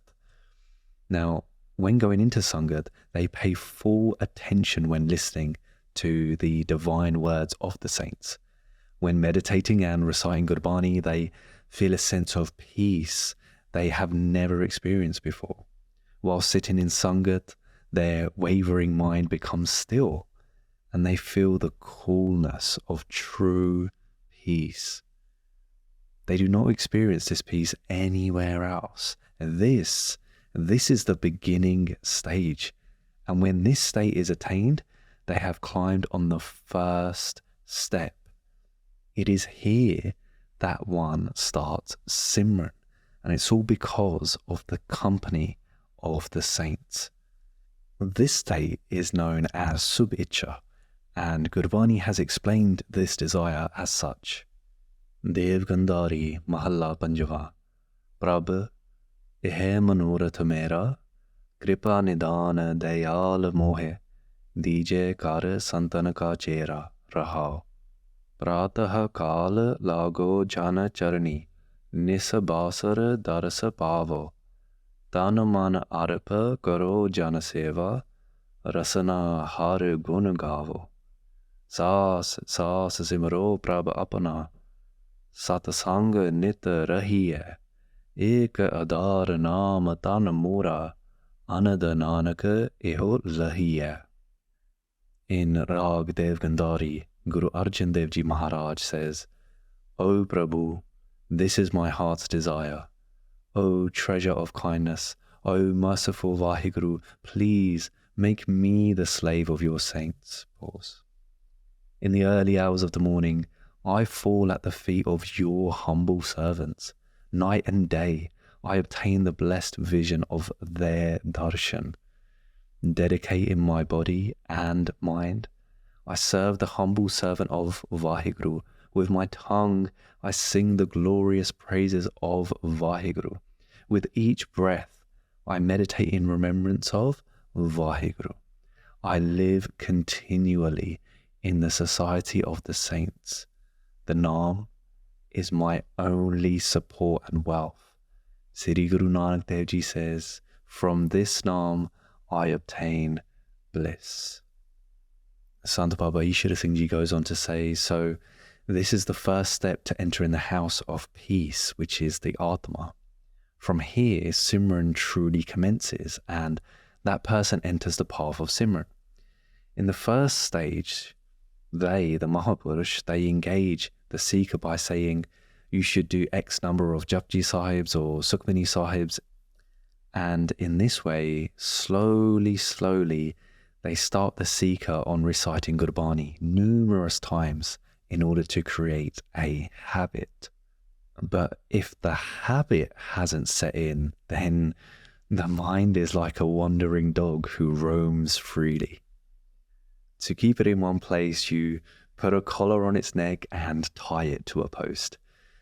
S1: Now, when going into Sangat, they pay full attention when listening to the divine words of the saints. When meditating and reciting Gurbani, they feel a sense of peace they have never experienced before. While sitting in Sangat, their wavering mind becomes still, and they feel the coolness of true peace. They do not experience this peace anywhere else. This is the beginning stage. And when this state is attained, they have climbed on the first step. It is here that one starts Simran. And it's all because of the company of the saints. This state is known as Sub-Icha, and Gurbani has explained this desire as such. Dev Gandhari Mahalla Panjava Prabh Ehe Manorath Mera Kripa Nidana Dayal Mohe Dije Kar Santan Ka Chera Rahao Pratah Kal Lago Jana Charni Nisa Basar Darasa Pavo Tana Man Arpa Karo Jana Seva Rasana Har Gun Gavo Saas Simro Prabh Apana Satsang Nit Rahiye Ek Adar Naam Tan Mura Anad Nanak Eho Lahiye. In Rag Dev Gandhari, Guru Arjan Dev Ji Maharaj says, O Prabhu, this is my heart's desire. O treasure of kindness, O merciful Vaheguru, please make me the slave of your saints. Pause. In the early hours of the morning, I fall at the feet of your humble servants. Night and day, I obtain the blessed vision of their darshan. Dedicating my body and mind, I serve the humble servant of Vaheguru. With my tongue, I sing the glorious praises of Vaheguru. With each breath, I meditate in remembrance of Vaheguru. I live continually in the society of the saints. The Naam is my only support and wealth. Sri Guru Nanak Dev Ji says, from this Naam I obtain bliss. Sant Ishar Singh Ji goes on to say, so this is the first step to entering the house of peace, which is the Atma. From here, Simran truly commences, and that person enters the path of Simran. In the first stage, the Mahapurush, they engage the seeker by saying, you should do X number of Japji Sahibs or Sukhmani Sahibs. And in this way, slowly, they start the seeker on reciting Gurbani numerous times in order to create a habit. But if the habit hasn't set in, then the mind is like a wandering dog who roams freely. To keep it in one place, you put a collar on its neck and tie it to a post.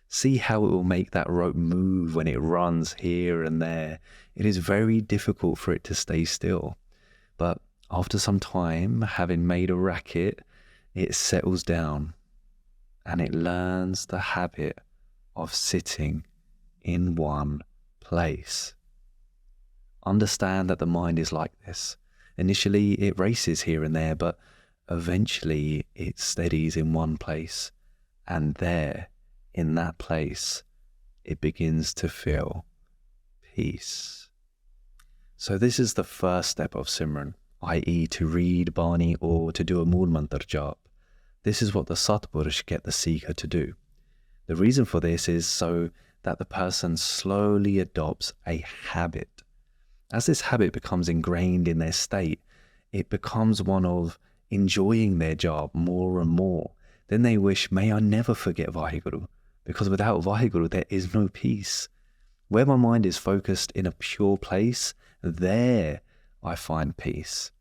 S1: See how it will make that rope move when it runs here and there. It is very difficult for it to stay still. But after some time, having made a racket, it settles down and it learns the habit of sitting in one place. Understand that the mind is like this. Initially, it races here and there, but eventually it steadies in one place, and there, in that place, it begins to feel peace. So this is the first step of Simran, i.e. to read Bani or to do a Mool Mantar Jap. This is what the Satpurush get the seeker to do. The reason for this is so that the person slowly adopts a habit. As this habit becomes ingrained in their state, it becomes one of enjoying their job more and more. Then they wish, may I never forget Vaheguru, because without Vaheguru there is no peace. Where my mind is focused in a pure place, there I find peace.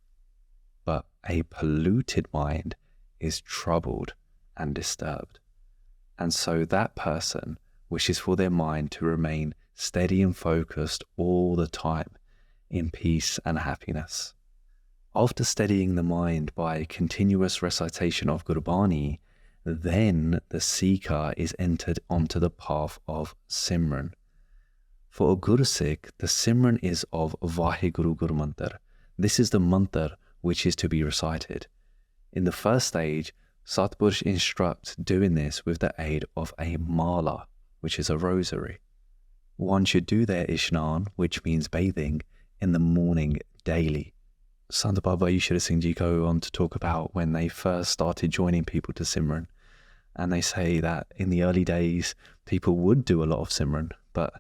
S1: But a polluted mind is troubled and disturbed. And so that person wishes for their mind to remain steady and focused all the time in peace and happiness. After steadying the mind by continuous recitation of Gurbani, then the seeker is entered onto the path of Simran. For a Guru Sikh, the Simran is of Vaheguru Guru Mantar. This is the mantar which is to be recited. In the first stage, Satpurush instructs doing this with the aid of a mala, which is a rosary. One should do their Ishnan, which means bathing, in the morning daily. Sant Ishar Singh Ji go on to talk about when they first started joining people to Simran. And they say that in the early days, people would do a lot of Simran, but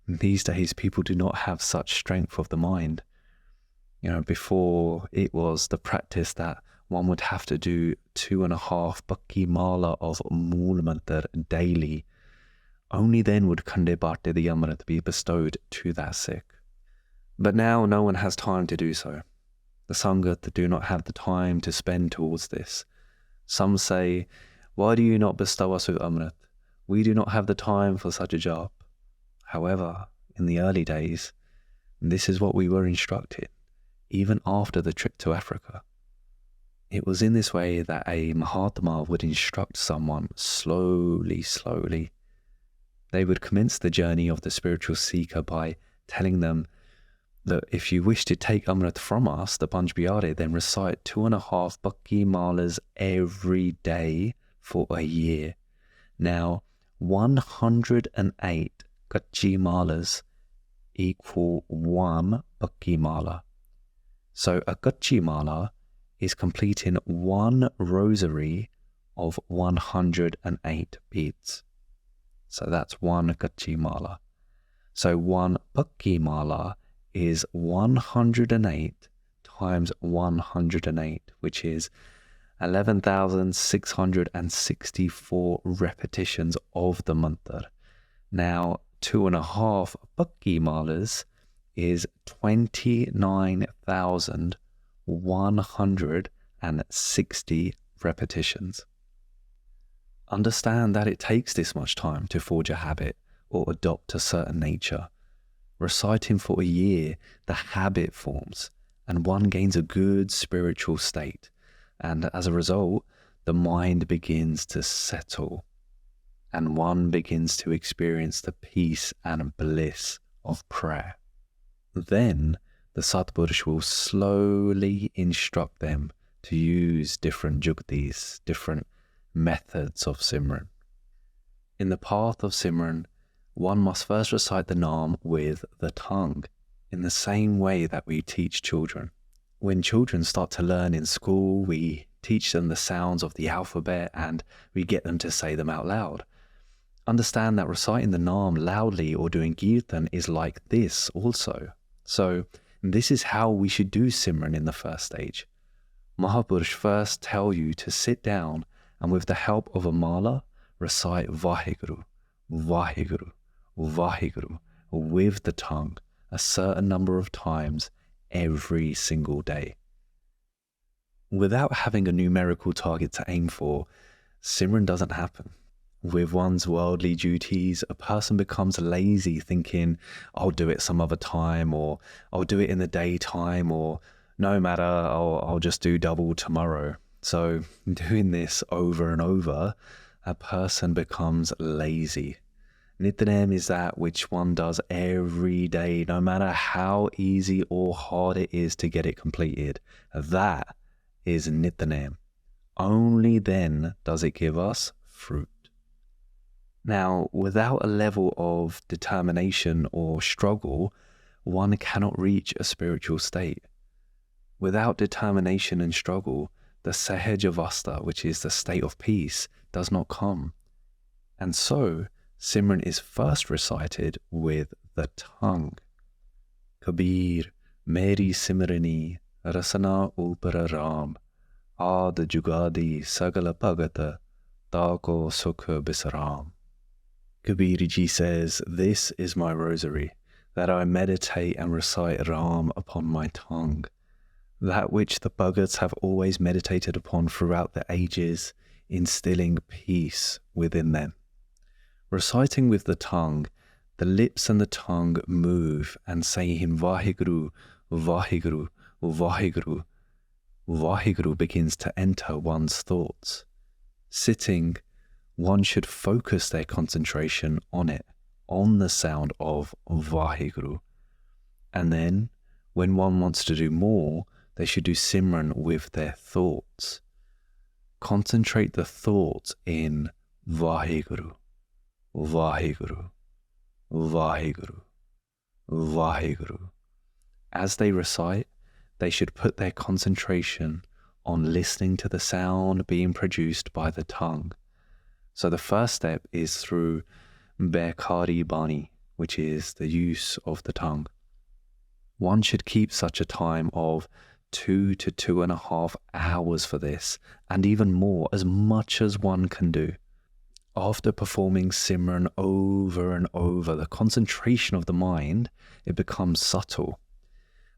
S1: these days people do not have such strength of the mind. Before it was the practice that one would have to do 2.5 Bakki Mala of Mool Mantar daily. Only then would Khande Bhate the Amrit be bestowed to that Sikh. But now no one has time to do so. The Sangat do not have the time to spend towards this. Some say, why do you not bestow us with Amrit? We do not have the time for such a job. However, in the early days, this is what we were instructed, even after the trip to Africa. It was in this way that a Mahatma would instruct someone slowly. They would commence the journey of the spiritual seeker by telling them that if you wish to take Amrit from us, the Panch Biaadh, then recite 2.5 Bakki Malas every day for a year. Now, 108 Kachi Malas equal 1 Bakki Mala. So a Kachi Mala is completing 1 rosary of 108 beads. So that's 1 Kachi Mala. So 1 Bakki Mala is 108 times 108, which is 11,664 repetitions of the mantar. Now, 2.5 Bakki Malas is 29,160 repetitions. Understand that it takes this much time to forge a habit or adopt a certain nature. Reciting for a year, the habit forms, and one gains a good spiritual state. And as a result, the mind begins to settle, and one begins to experience the peace and bliss of prayer. Then the Satpurush will slowly instruct them to use different jugtis, different methods of Simran. In the path of Simran, one must first recite the Naam with the tongue, in the same way that we teach children. When children start to learn in school, we teach them the sounds of the alphabet and we get them to say them out loud. Understand that reciting the Naam loudly or doing Kirtan is like this also. So this is how we should do Simran in the first stage. Mahapurush first tell you to sit down and with the help of a mala, recite Vaheguru, Vaheguru, Vaheguru with the tongue a certain number of times every single day. Without having a numerical target to aim for, Simran doesn't happen. With one's worldly duties, a person becomes lazy thinking, I'll do it some other time, or I'll do it in the daytime, or no matter, I'll just do double tomorrow. So doing this over and over, a person becomes lazy. Nityam is that which one does every day, no matter how easy or hard it is to get it completed. That is Nityam. Only then does it give us fruit. Now, without a level of determination or struggle, one cannot reach a spiritual state. Without determination and struggle, the Sahajavasta, which is the state of peace, does not come. And so, Simran is first recited with the tongue. Kabir, Meri Simrani, Rasana upara Ram, Aad Jugadi Sagala Bhagata, Tako Sukha Bisaram. Kabir Ji says, "This is my rosary, that I meditate and recite Ram upon my tongue, that which the Bhagats have always meditated upon throughout the ages, instilling peace within them." Reciting with the tongue, the lips and the tongue move, and saying Vaheguru, Vaheguru, Vaheguru, Vaheguru begins to enter one's thoughts. Sitting, one should focus their concentration on it, on the sound of Vaheguru. And then, when one wants to do more, they should do Simran with their thoughts. Concentrate the thoughts in Vaheguru, Vaheguru, Vaheguru, Vaheguru. As they recite, they should put their concentration on listening to the sound being produced by the tongue. So the first step is through Bekari Bani, which is the use of the tongue. One should keep such a time of 2 to 2.5 hours for this, and even more, as much as one can do. After performing Simran over and over, the concentration of the mind, it becomes subtle.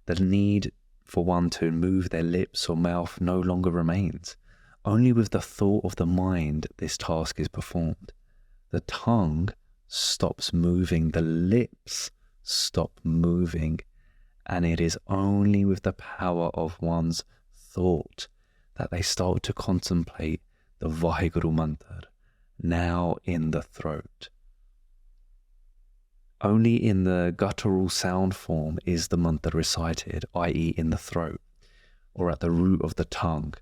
S1: The need for one to move their lips or mouth no longer remains. Only with the thought of the mind this task is performed. The tongue stops moving, the lips stop moving, and it is only with the power of one's thought that they start to contemplate the Vaheguru mantra, now in the throat. Only in the guttural sound form is the mantra recited, i.e. in the throat, or at the root of the tongue.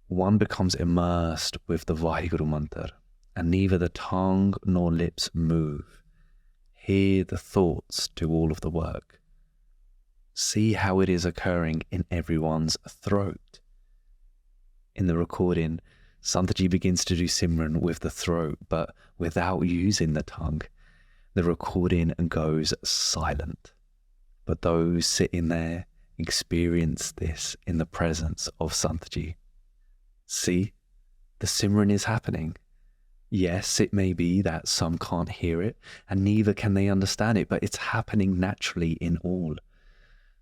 S1: One becomes immersed with the Vaheguru mantra, and neither the tongue nor lips move. Here the thoughts do all of the work. See how it is occurring in everyone's throat. In the recording, Sant Ji begins to do Simran with the throat, but without using the tongue. The recording goes silent. But those sitting there experience this in the presence of Sant Ji. See, the Simran is happening. Yes, it may be that some can't hear it, and neither can they understand it, but it's happening naturally in all.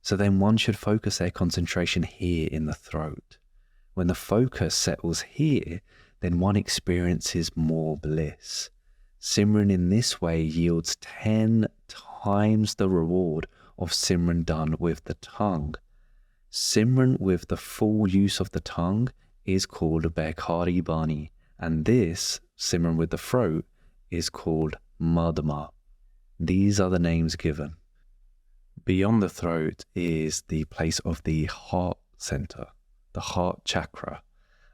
S1: So then one should focus their concentration here in the throat. When the focus settles here, then one experiences more bliss. Simran in this way yields 10 times the reward of Simran done with the tongue. Simran with the full use of the tongue is called Bekari Bani, and this, Simran with the throat, is called Madhma. These are the names given. Beyond the throat is the place of the heart center, the heart chakra,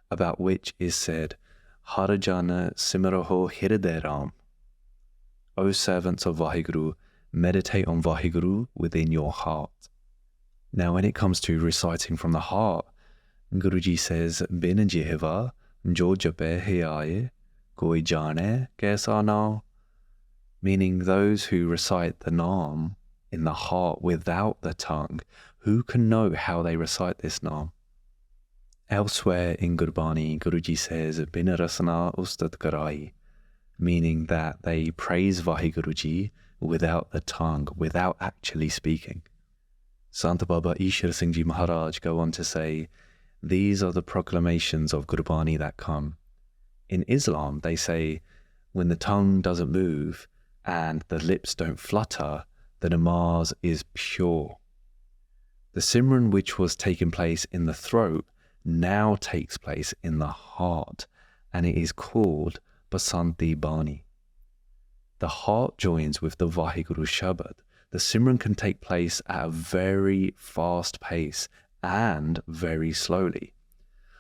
S1: about which is said, Harajana Simaraho Hridayaram. O servants of Vaheguru, meditate on Vaheguru within your heart. Now when it comes to reciting from the heart, Guruji says, Bin Jihva, Jo Jape Hiaye, Koi Jane Kaisa Naam, meaning those who recite the Naam in the heart without the tongue, who can know how they recite this Naam? Elsewhere in Gurbani, Guruji says, Bin Rasana Ustad Karai, meaning that they praise Vaheguruji without the tongue, without actually speaking. Sant Ishar Singh Ji Maharaj go on to say, these are the proclamations of Gurbani that come. In Islam, they say, when the tongue doesn't move and the lips don't flutter, the namaz is pure. The Simran which was taking place in the throat now takes place in the heart, and it is called Basanti Bani. The heart joins with the Vaheguru Shabad. The Simran can take place at a very fast pace and very slowly.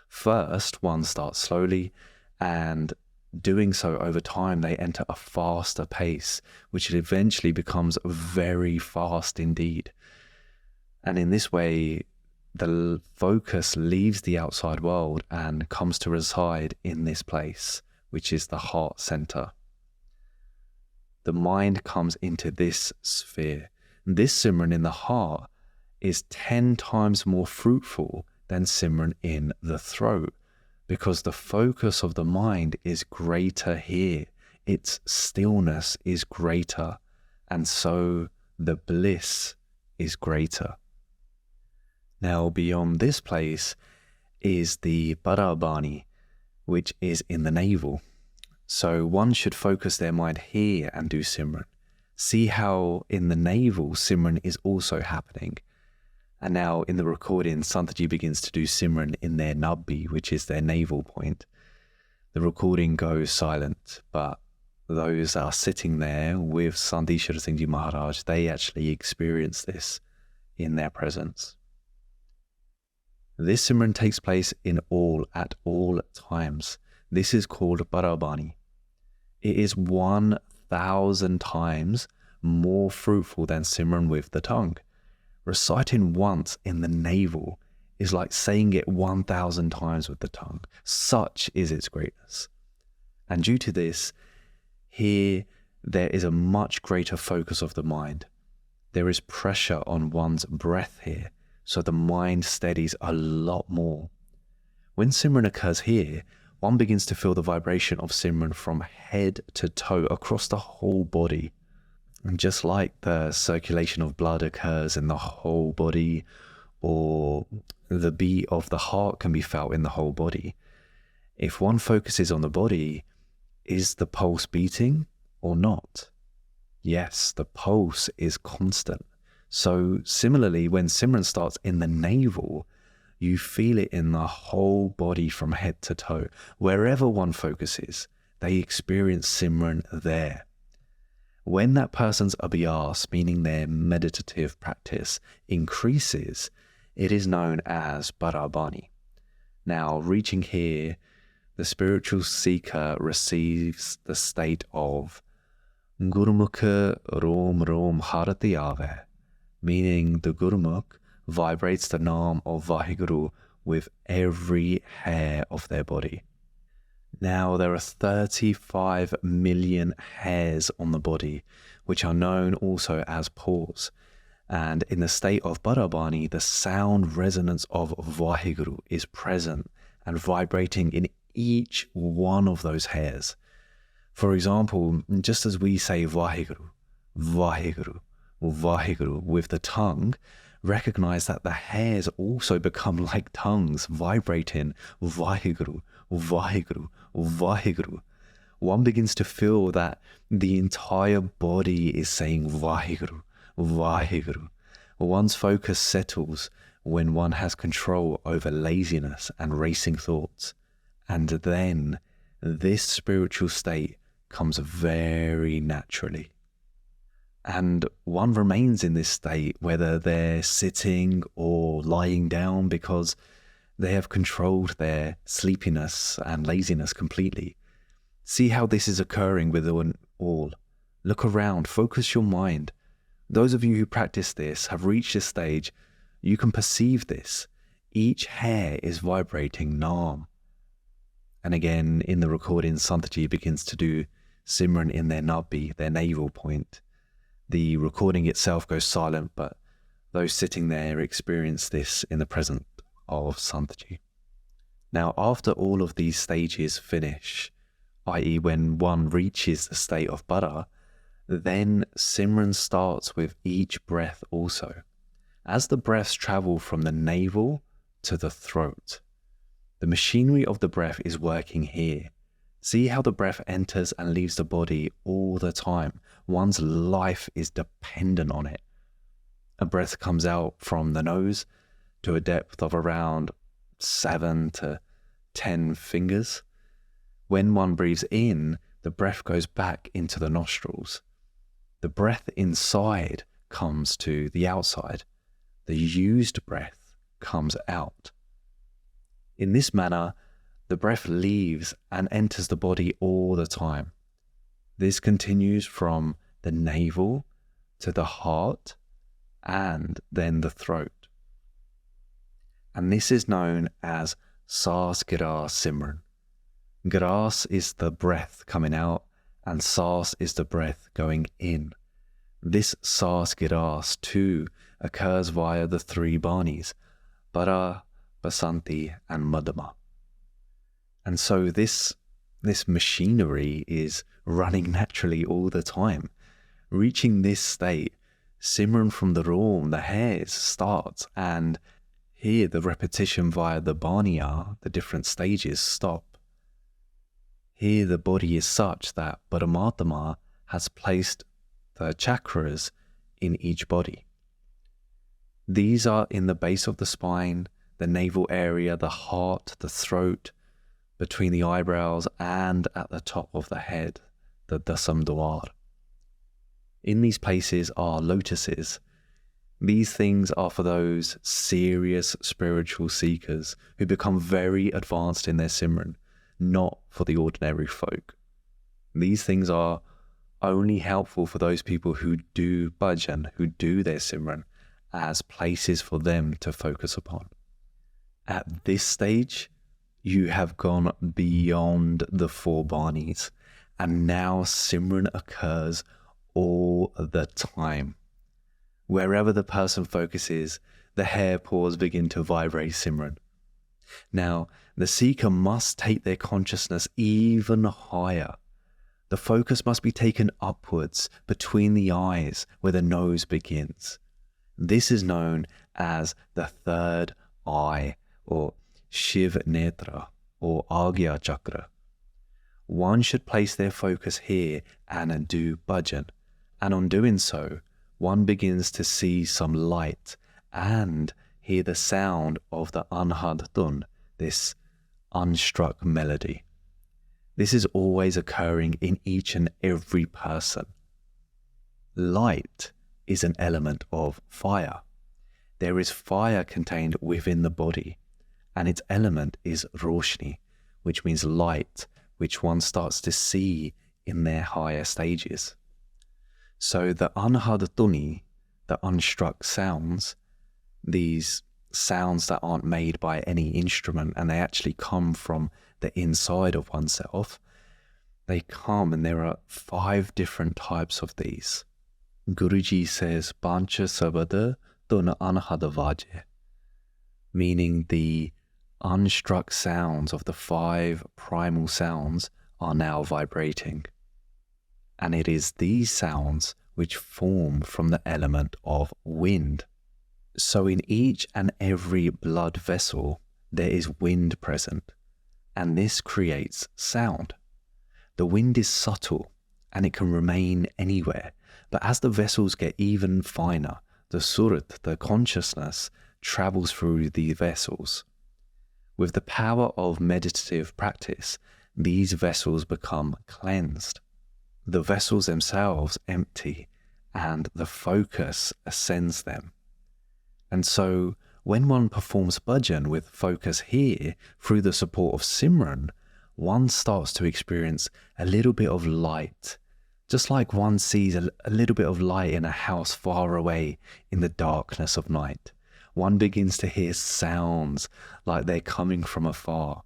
S1: First, one starts slowly, and doing so over time, they enter a faster pace, which eventually becomes very fast indeed. And in this way, the focus leaves the outside world and comes to reside in this place, which is the heart center. The mind comes into this sphere. This Simran in the heart is 10 times more fruitful than Simran in the throat, because the focus of the mind is greater here. Its stillness is greater, and so the bliss is greater. Now, beyond this place is the Parabani, which is in the navel. So one should focus their mind here and do Simran. See how in the navel Simran is also happening. And now in the recording, Sant Ji begins to do Simran in their nabbi, which is their navel point. The recording goes silent, but those that are sitting there with Sant Ishar Singh Ji Maharaj, they actually experience this in their presence. This Simran takes place at all times. This is called Parabani. It is 1,000 times more fruitful than Simran with the tongue. Reciting once in the navel is like saying it 1,000 times with the tongue. Such is its greatness. And due to this, here there is a much greater focus of the mind. There is pressure on one's breath here, so the mind steadies a lot more. When Simran occurs here, one begins to feel the vibration of Simran from head to toe across the whole body. And just like the circulation of blood occurs in the whole body, or the beat of the heart can be felt in the whole body, if one focuses on the body, is the pulse beating or not? Yes, the pulse is constant. So similarly, when Simran starts in the navel, you feel it in the whole body from head to toe. Wherever one focuses, they experience Simran there. When that person's abhyas, meaning their meditative practice, increases, it is known as Parabani. Now, reaching here, the spiritual seeker receives the state of Gurmukh Rom Rom Harati Ave, meaning the Gurmukh vibrates the Naam of Vaheguru with every hair of their body. Now, there are 35 million hairs on the body, which are known also as pores. And in the state of Parabani, the sound resonance of Vaheguru is present and vibrating in each one of those hairs. For example, just as we say Vaheguru, Vaheguru, Vaheguru with the tongue, recognize that the hairs also become like tongues, vibrating Vaheguru, Vaheguru, Vaheguru. One begins to feel that the entire body is saying Vaheguru, Vaheguru. One's focus settles when one has control over laziness and racing thoughts. And then this spiritual state comes very naturally. And one remains in this state, whether they're sitting or lying down, because they have controlled their sleepiness and laziness completely. See how this is occurring with all. Look around, focus your mind. Those of you who practice this have reached this stage. You can perceive this. Each hair is vibrating Naam. And again, in the recording, Sant Ji begins to do Simran in their nabbi, their navel point. The recording itself goes silent, but those sitting there experience this in the presence of Sant Ji. Now, after all of these stages finish, i.e. when one reaches the state of Para, then Simran starts with each breath also. As the breaths travel from the navel to the throat, the machinery of the breath is working here. See how the breath enters and leaves the body all the time. One's life is dependent on it. A breath comes out from the nose to a depth of around 7 to 10 fingers. When one breathes in, the breath goes back into the nostrils. The breath inside comes to the outside. The used breath comes out. In this manner, the breath leaves and enters the body all the time. This continues from the navel to the heart and then the throat. And this is known as Sas Giras Simran. Giras is the breath coming out and Sas is the breath going in. This Sas Giras too occurs via the three banis, Pareh, Basanti, and Madhama. And so this machinery is running naturally all the time. Reaching this state, Simran from the Rom, the hairs, starts, and here the repetition via the Baniya, the different stages, stop. Here the body is such that Paramatma has placed the chakras in each body. These are in the base of the spine, the navel area, the heart, the throat, between the eyebrows, and at the top of the head, the Dasam Duar. In these places are lotuses. These things are for those serious spiritual seekers who become very advanced in their Simran, not for the ordinary folk. These things are only helpful for those people who do bhajan, who do their Simran, as places for them to focus upon. At this stage, you have gone beyond the four banis, and now Simran occurs all the time. Wherever the person focuses, the hair paws begin to vibrate Simran. Now, the seeker must take their consciousness even higher. The focus must be taken upwards between the eyes where the nose begins. This is known as the third eye, or Shiv Netra, or Agya Chakra. One should place their focus here and do bhajan, and on doing so, one begins to see some light and hear the sound of the Anhad Dhun, this unstruck melody. This is always occurring in each and every person. Light is an element of fire. There is fire contained within the body, and its element is roshni, which means light, which one starts to see in their higher stages. So the Anhad Dhuni, the unstruck sounds, these sounds that aren't made by any instrument and they actually come from the inside of oneself, they come, and there are 5 different types of these. Guruji says, Pancha Sabada Duna Anhad Vaje, meaning the unstruck sounds of the 5 primal sounds are now vibrating. And it is these sounds which form from the element of wind. So in each and every blood vessel, there is wind present, and this creates sound. The wind is subtle, and it can remain anywhere, but as the vessels get even finer, the surat, the consciousness, travels through the vessels. With the power of meditative practice, these vessels become cleansed. The vessels themselves empty, and the focus ascends them. And so, when one performs bhajan with focus here, through the support of Simran, one starts to experience a little bit of light, just like one sees a little bit of light in a house far away in the darkness of night. One begins to hear sounds like they're coming from afar.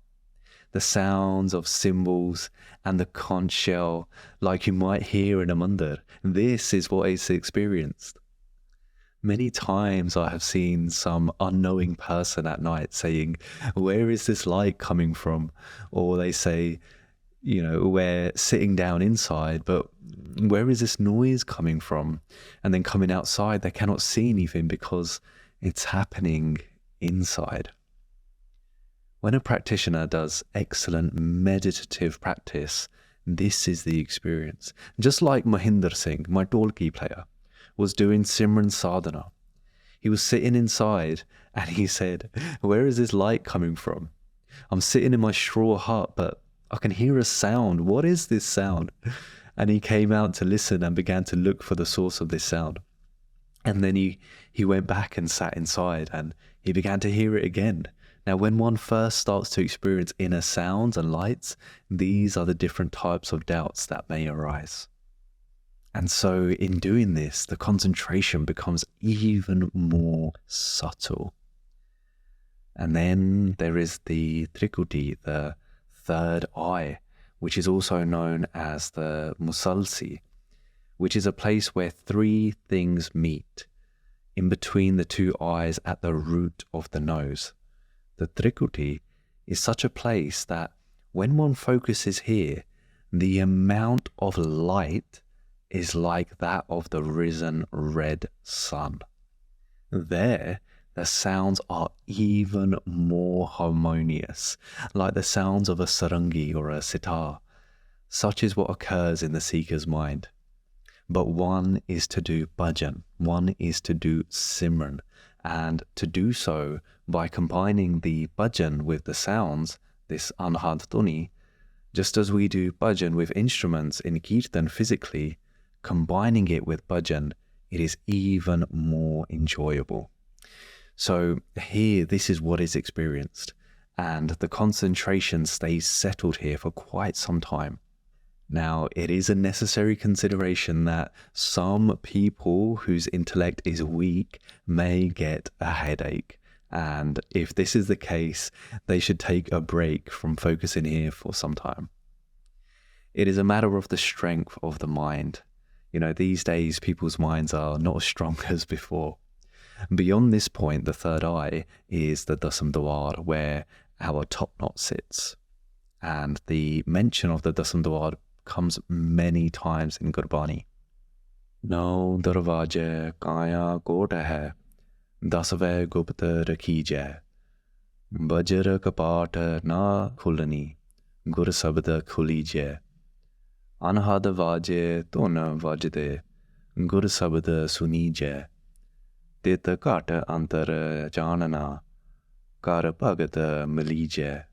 S1: The sounds of cymbals and the conch shell, like you might hear in a mandir. This is what is experienced. Many times I have seen some unknowing person at night saying, where is this light coming from? Or they say, we're sitting down inside, but where is this noise coming from? And then coming outside, they cannot see anything because it's happening inside. When a practitioner does excellent meditative practice, this is the experience. Just like Mohinder Singh, my dholki player, was doing Simran Sadhana. He was sitting inside and he said, where is this light coming from? I'm sitting in my straw hut, but I can hear a sound. What is this sound? And he came out to listen and began to look for the source of this sound. And then he went back and sat inside and he began to hear it again. Now, when one first starts to experience inner sounds and lights, these are the different types of doubts that may arise. And so in doing this, the concentration becomes even more subtle. And then there is the Trikuti, the third eye, which is also known as the Musalsi, which is a place where 3 things meet. in between the two eyes at the root of the nose. The Trikuti is such a place that when one focuses here, the amount of light is like that of the risen red sun. There, the sounds are even more harmonious, like the sounds of a sarangi or a sitar. Such is what occurs in the seeker's mind. But one is to do bhajan, one is to do simran, and to do so by combining the bhajan with the sounds, this anhad dhuni, just as we do bhajan with instruments in kirtan physically, combining it with bhajan, it is even more enjoyable. So here, this is what is experienced, and the concentration stays settled here for quite some time. Now, it is a necessary consideration that some people whose intellect is weak may get a headache, and if this is the case, they should take a break from focusing here for some time. It is a matter of the strength of the mind. You know, these days people's minds are not as strong as before. Beyond this point, the third eye is the Dasam Duar, where our top knot sits. And the mention of the Dasam Duar comes many times in Gurbani. No darwaje kaya kot hai, dasve gupt rakhi jai, bajra kapat na khulani, gur sabda khuli jai, anhad vaje ton vajde, gur sabda suni jai, tit kat antar janana, kar bhagat mili jai,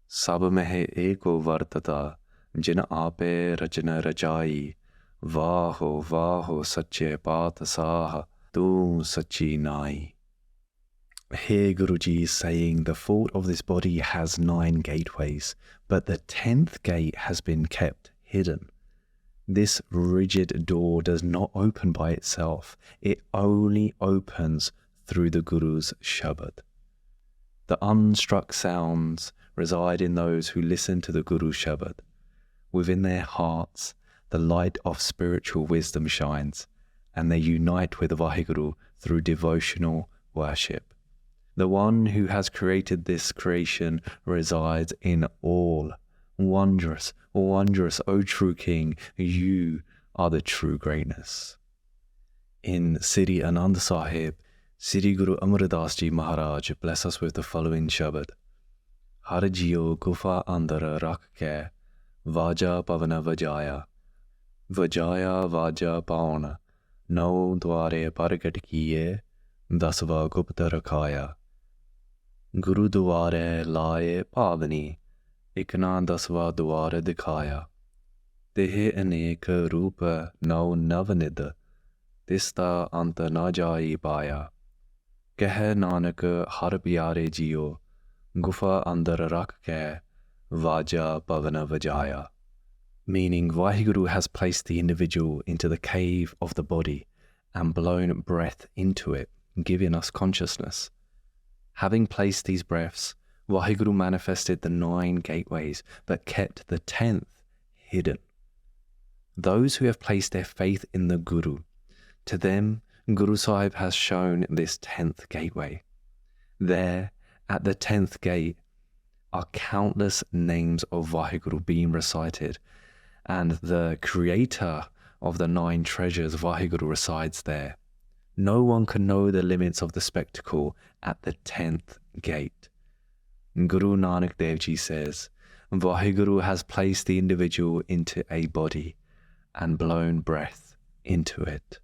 S1: sab meh eko vartata, जिन आपे रचना रचाई, वाहो वाहो सच्चे पातशाह, तू सच्ची नाई. Here Guruji is saying the thought of this body has 9 gateways, but the 10th gate has been kept hidden. This rigid door does not open by itself, it only opens through the Guru's Shabad. The unstruck sounds reside in those who listen to the Guru's Shabad. Within their hearts, the light of spiritual wisdom shines, and they unite with Vaheguru through devotional worship. The one who has created this creation resides in all. Wondrous, wondrous, O true King, you are the true greatness. In Sri Anand Sahib, Sri Guru Amar Das Ji Maharaj bless us with the following Shabad. Har jio gufa andar rakh ke, Vaja pavana vajaya, vajaya vaja pauna, no dware paragat kiye, dasva gupta rakhaya. Guru dware laye pavani, ikna dasva dware dikhaya. Tehe anek rupa nau navanid, tista anta na jai paya. Keh nanak har pyare jio, gufa andar rakh ke, Vaja Pavana Vajaya, meaning Vaheguru has placed the individual into the cave of the body and blown breath into it, giving us consciousness. Having placed these breaths, Vaheguru manifested the 9 gateways but kept the 10th hidden. Those who have placed their faith in the Guru, to them Guru Sahib has shown this 10th gateway. There, at the 10th gate, are countless names of Vaheguru being recited, and the creator of the 9 treasures Vaheguru resides there. No one can know the limits of the spectacle at the 10th gate. Guru Nanak Dev Ji says, Vaheguru has placed the individual into a body and blown breath into it.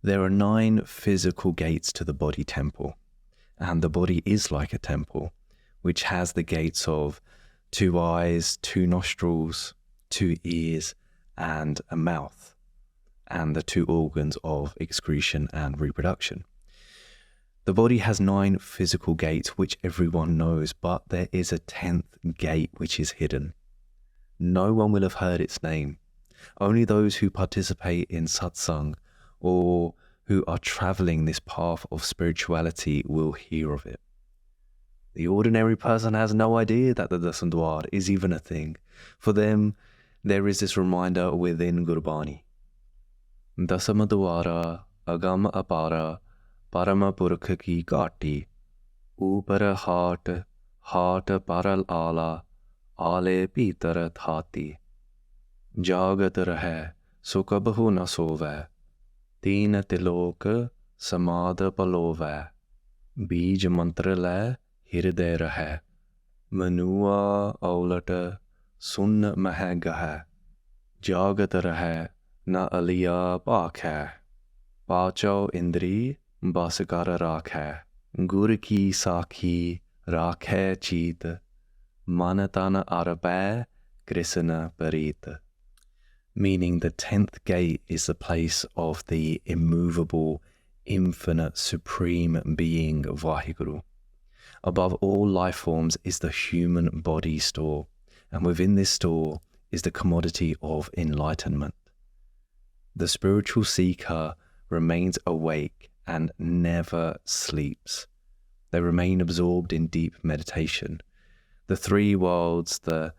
S1: There are 9 physical gates to the body temple, and the body is like a temple, which has the gates of 2 eyes, 2 nostrils, 2 ears, and a mouth, and the 2 organs of excretion and reproduction. The body has 9 physical gates, which everyone knows, but there is a 10th gate which is hidden. No one will have heard its name. Only those who participate in satsang or who are traveling this path of spirituality will hear of it. The ordinary person has no idea that the Dasam Duar is even a thing. For them, there is this reminder within Gurbani. Dasam Duara agam apara, parama purkh ki kaati, upar haat, haat paral ala, ale pitar thati. Jagat rahe, sukabhu na sove, teen tilok, samad palove, bij mantra le, hirde rahe, manua aulat, sun mahagahe, jagat rahe, na aliya paakhe, pacho indri, baskar rakhe, gur ki sakhi, rakhe cheet, manatana arape, krisna parit. Meaning the 10th gate is the place of the immovable, infinite, supreme being Vaheguru. Above all life forms is the human body store, and within this store is the commodity of enlightenment. The spiritual seeker remains awake and never sleeps. They remain absorbed in deep meditation. The three worlds, the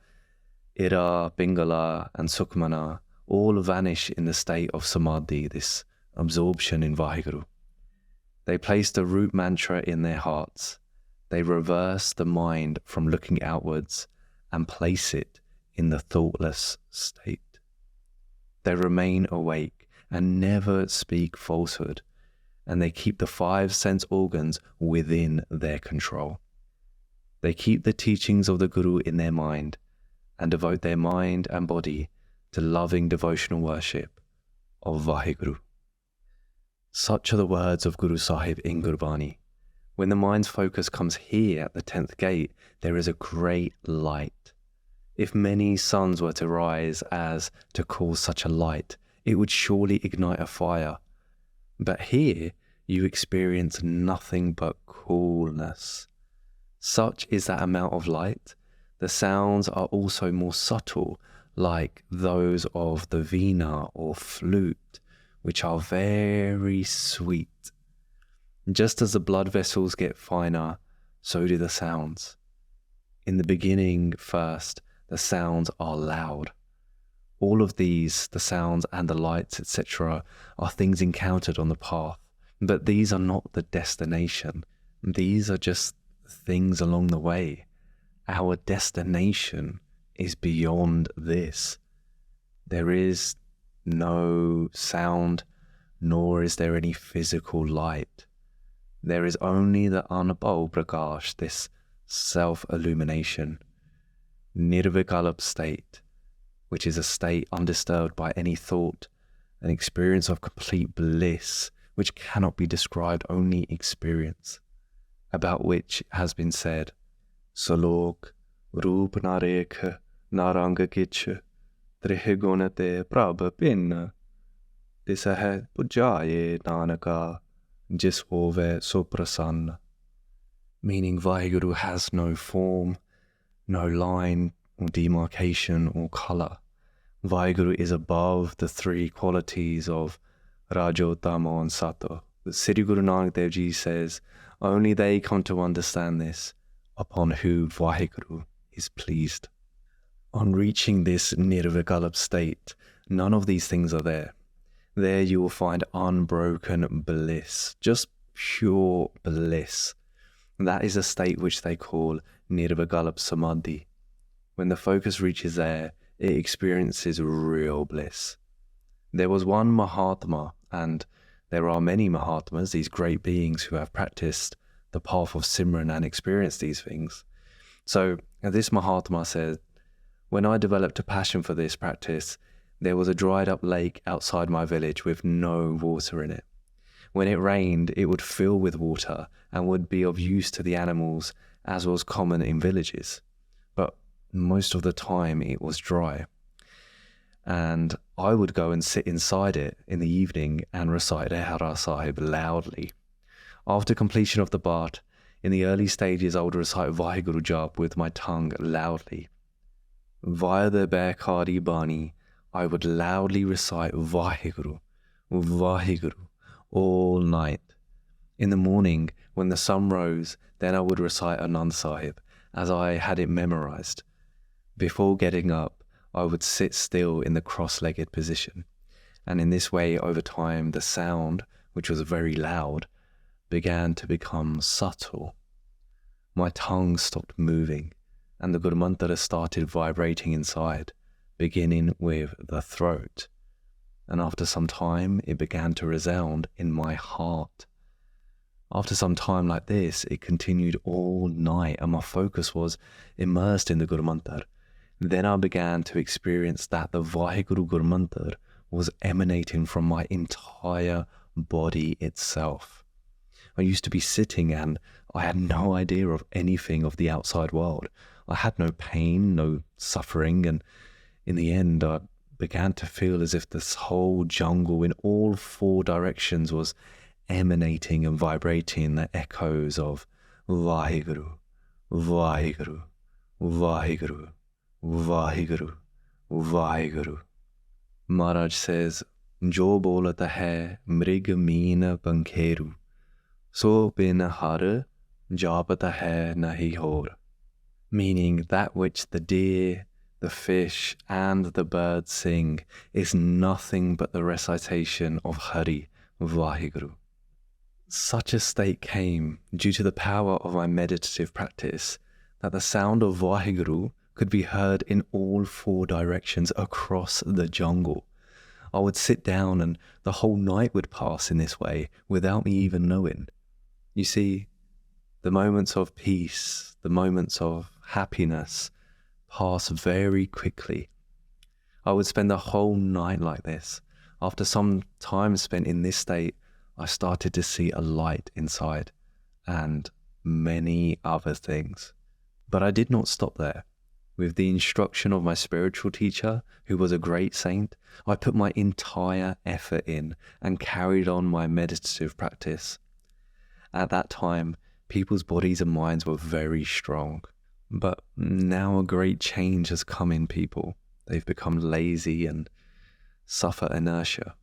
S1: Ira, Pingala, and Sukmana, all vanish in the state of samadhi, this absorption in Vaheguru. They place the root mantra in their hearts. They reverse the mind from looking outwards and place it in the thoughtless state. They remain awake and never speak falsehood, and they keep the 5 sense organs within their control. They keep the teachings of the Guru in their mind and devote their mind and body to loving devotional worship of Vaheguru. Such are the words of Guru Sahib in Gurbani. When the mind's focus comes here at the 10th gate, there is a great light. If many suns were to rise as to cause such a light, it would surely ignite a fire. But here you experience nothing but coolness. Such is that amount of light. The sounds are also more subtle, like those of the veena or flute, which are very sweet. Just as the blood vessels get finer, so do the sounds. In the beginning, first, the sounds are loud. All of these, the sounds and the lights, etc., are things encountered on the path. But these are not the destination. These are just things along the way. Our destination is beyond this. There is no sound, nor is there any physical light. There is only the Anubhav Prakash, this self-illumination, nirvikalp state, which is a state undisturbed by any thought, an experience of complete bliss, which cannot be described, only experience, about which has been said, Salok, Roop Narekh, Narang Kich, Trihigunate Prabha Pin, Tisahe Pujaye Nanaka, Jis Hove Suprasanna. Meaning Vaheguru has no form, no line or demarcation or colour. Vaheguru is above the 3 qualities of Rajo, Tamo and Sato. Sri Guru Nanak Dev Ji says, only they come to understand this, upon whom Vaheguru is pleased. On reaching this nirvikalp state, none of these things are there. There you will find unbroken bliss, just pure bliss. That is a state which they call nirvikalp samadhi. When the focus reaches there, it experiences real bliss. There was one Mahatma, and there are many Mahatmas, these great beings who have practiced the path of Simran and experienced these things. So this Mahatma said, when I developed a passion for this practice, there was a dried up lake outside my village with no water in it. When it rained, it would fill with water and would be of use to the animals, as was common in villages. But most of the time it was dry. And I would go and sit inside it in the evening and recite Rara Sahib loudly. After completion of the Biaadh, in the early stages I would recite Vaheguru Jap with my tongue loudly. Via the Bekhari Bani, I would loudly recite Vaheguru, Vaheguru, all night. In the morning, when the sun rose, then I would recite Anand Sahib, as I had it memorized. Before getting up, I would sit still in the cross-legged position, and in this way, over time, the sound which was very loud, began to become subtle. My tongue stopped moving, and the Guru Mantra started vibrating inside, beginning with the throat. And after some time, it began to resound in my heart. After some time like this, it continued all night, and my focus was immersed in the Guru Mantra. Then I began to experience that the Vaheguru Guru Mantra was emanating from my entire body itself. I used to be sitting and I had no idea of anything of the outside world. I had no pain, no suffering, and in the end I began to feel as if this whole jungle in all four directions was emanating and vibrating the echoes of Vaheguru, Vaheguru, Vaheguru, Vaheguru, Vaheguru. Maharaj says, Jo bolata hai mrig meena pankheru, so bin har japata hai nahi hor. Meaning that which the deer, the fish, and the birds sing is nothing but the recitation of Hari, Vaheguru. Such a state came due to the power of my meditative practice that the sound of Vaheguru could be heard in all four directions across the jungle. I would sit down and the whole night would pass in this way without me even knowing. You see, the moments of peace, the moments of happiness pass very quickly. I would spend the whole night like this. After some time spent in this state, I started to see a light inside and many other things. But I did not stop there. With the instruction of my spiritual teacher, who was a great saint, I put my entire effort in and carried on my meditative practice. At that time, people's bodies and minds were very strong. But now a great change has come in people. They've become lazy and suffer inertia.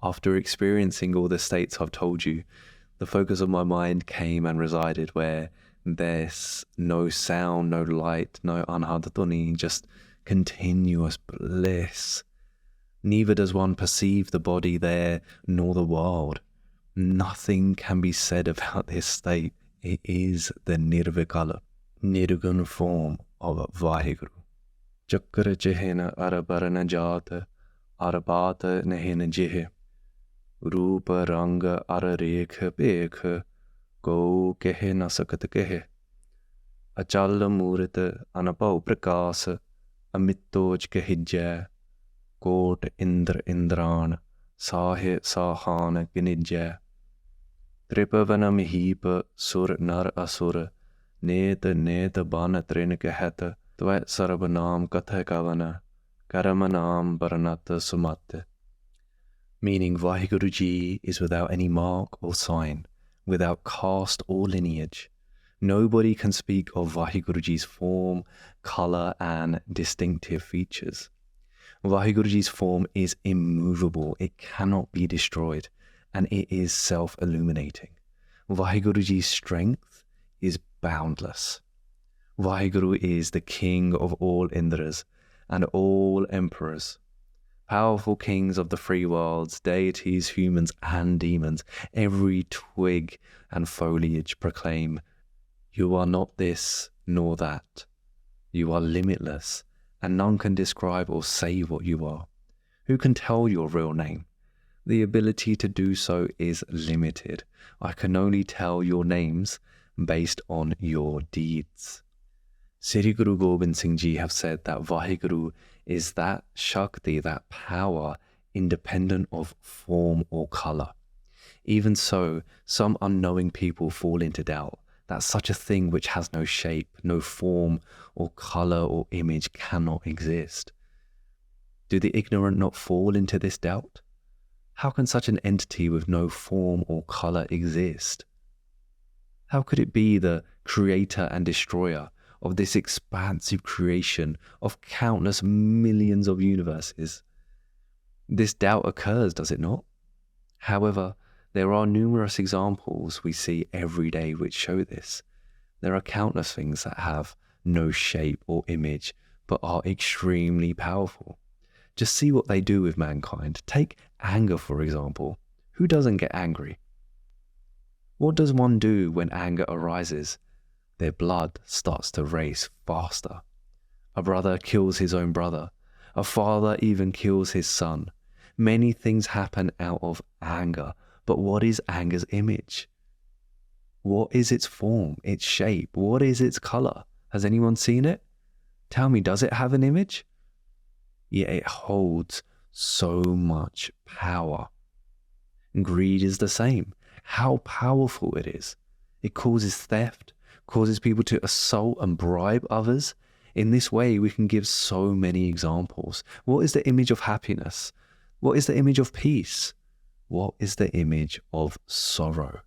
S1: After experiencing all the states I've told you, the focus of my mind came and resided where there's no sound, no light, no anhadatoni, just continuous bliss. Neither does one perceive the body there nor the world. Nothing can be said about this state. It is the nirvikala, nirgun form of Vaheguru. Chakra chihena arabarana jata, arabata nehena jihe, rupa ranga ararekha pekha, go kehe nasakat kehe, achala murita anapau prakasa, amittoj kehijya, kot indra indran, sahe sahana ginijya, tripavana mihipa sur nar asura, neta neta bana trin kehata, tvat sarabhanam katha kavana, karamanam baranata sumatte. Meaning Vaheguru Ji is without any mark or sign, without caste or lineage. Nobody can speak of Vaheguru Ji's form, colour and distinctive features. Vaheguru Ji's form is immovable, it cannot be destroyed, and it is self-illuminating. Vaheguru Ji's strength is boundless. Vaheguru is the king of all Indras and all emperors. Powerful kings of the three worlds, deities, humans and demons, every twig and foliage proclaim, you are not this nor that. You are limitless, and none can describe or say what you are. Who can tell your real name? The ability to do so is limited. I can only tell your names based on your deeds. Sri Guru Gobind Singh Ji have said that Vaheguru is that Shakti, that power, independent of form or colour. Even so, some unknowing people fall into doubt that such a thing which has no shape, no form or colour or image cannot exist. Do the ignorant not fall into this doubt? How can such an entity with no form or colour exist? How could it be the creator and destroyer of this expansive creation of countless millions of universes? This doubt occurs, does it not? However, there are numerous examples we see every day which show this. There are countless things that have no shape or image, but are extremely powerful. Just see what they do with mankind. Take anger, for example. Who doesn't get angry? What does one do when anger arises? Their blood starts to race faster. A brother kills his own brother. A father even kills his son. Many things happen out of anger, but what is anger's image? What is its form, its shape? What is its color? Has anyone seen it? Tell me, does it have an image? Yet it holds so much power. Greed is the same. How powerful it is. It causes theft, causes people to assault and bribe others. In this way, we can give so many examples. What is the image of happiness? What is the image of peace? What is the image of sorrow?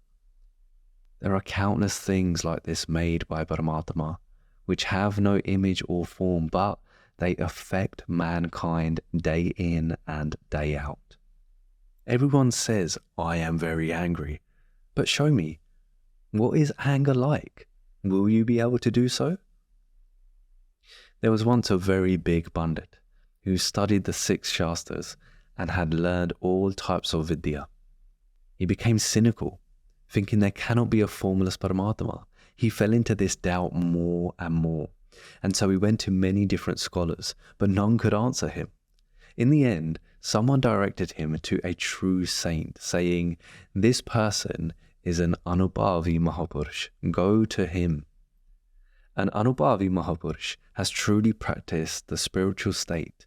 S1: There are countless things like this made by Paramatma, which have no image or form, but they affect mankind day in and day out. Everyone says, I am very angry, but show me, what is anger like? Will you be able to do so? There was once a very big Pandit who studied the 6 Shastras and had learned all types of Vidya. He became cynical, thinking there cannot be a formless Paramatma. He fell into this doubt more and more, and so he went to many different scholars, but none could answer him. In the end, someone directed him to a true saint, saying, this person is an Anubhavi Mahapurush. Go to him. An Anubhavi Mahapurush has truly practiced the spiritual state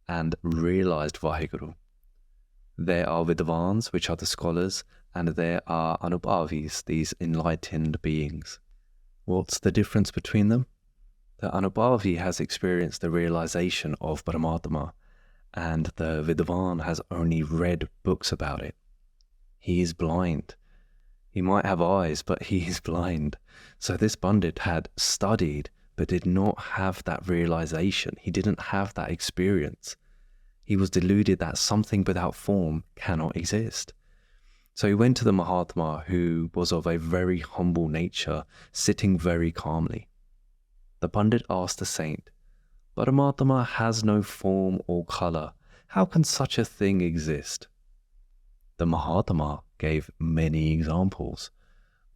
S1: and realized Vaheguru. There are Vidvans, which are the scholars, and there are Anubhavis, these enlightened beings. What's the difference between them? The Anubhavi has experienced the realization of Paramatma, and the Vidvan has only read books about it. He is blind. He might have eyes, but he is blind. So this Pandit had studied, but did not have that realization. He didn't have that experience. He was deluded that something without form cannot exist. So he went to the Mahatma, who was of a very humble nature, sitting very calmly. The Pandit asked the saint, Paramatma has no form or color. How can such a thing exist? The Mahatma gave many examples,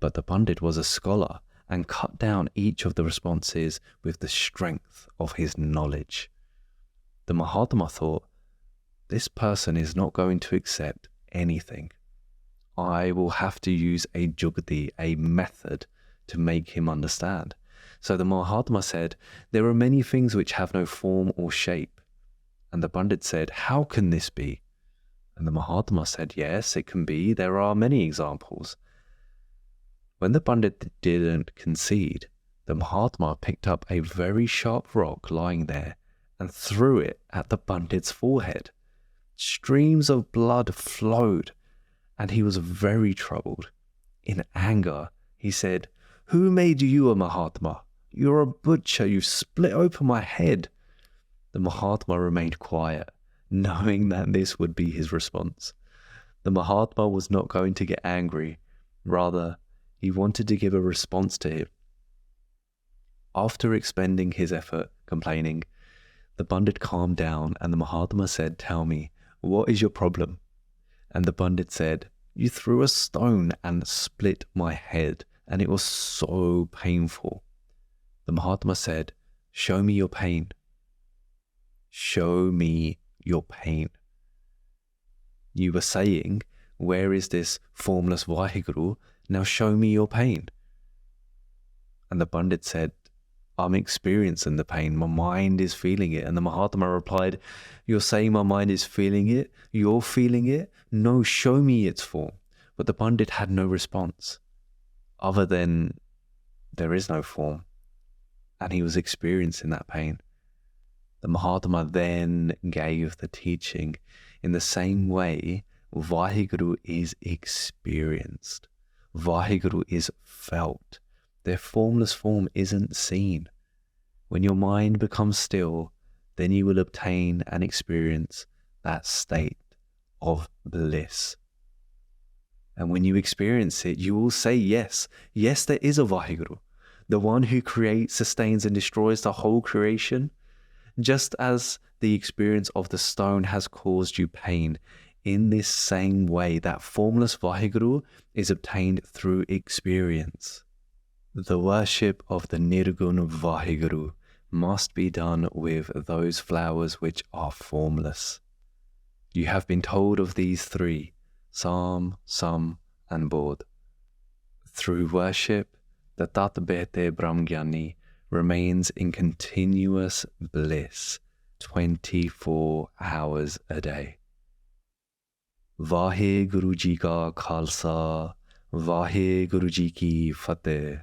S1: but the Pandit was a scholar and cut down each of the responses with the strength of his knowledge. The Mahatma thought, this person is not going to accept anything. I will have to use a jugati, a method, to make him understand. So the Mahatma said, there are many things which have no form or shape. And the Pandit said, how can this be? And the Mahatma said, yes, it can be. There are many examples. When the Pandit didn't concede, the Mahatma picked up a very sharp rock lying there and threw it at the Pandit's forehead. Streams of blood flowed, and he was very troubled. In anger, he said, who made you a Mahatma? You're a butcher, you split open my head. The Mahatma remained quiet, knowing that this would be his response. The Mahatma was not going to get angry. Rather, he wanted to give a response to him. After expending his effort, complaining, the Pandit calmed down and the Mahatma said, tell me, what is your problem? And the Pandit said, you threw a stone and split my head, and it was so painful. The Mahatma said, show me your pain. Show me your pain. You were saying, where is this formless Vaheguru? Now show me your pain. And the Pandit said, I'm experiencing the pain. My mind is feeling it. And the Mahatma replied, you're saying my mind is feeling it? You're feeling it? No, show me its form. But the Pandit had no response, other than there is no form. And he was experiencing that pain. The Mahatma then gave the teaching in the same way Vaheguru is experienced. Vaheguru is felt. Their formless form isn't seen. When your mind becomes still, then you will obtain and experience that state of bliss. And when you experience it, you will say, yes, yes, there is a Vaheguru, the one who creates, sustains, and destroys the whole creation. Just as the experience of the stone has caused you pain, In this same way, that formless Vaheguru is obtained through experience. The worship of the Nirgun Vaheguru must be done with those flowers which are formless. You have been told of these three, Saam, Saam, and Bodh. Through worship, the Tat Behte Brahmgyani remains in continuous bliss 24 hours a day. Vaheguru Ji Ka Khalsa, Vaheguru Ji Ki Fateh.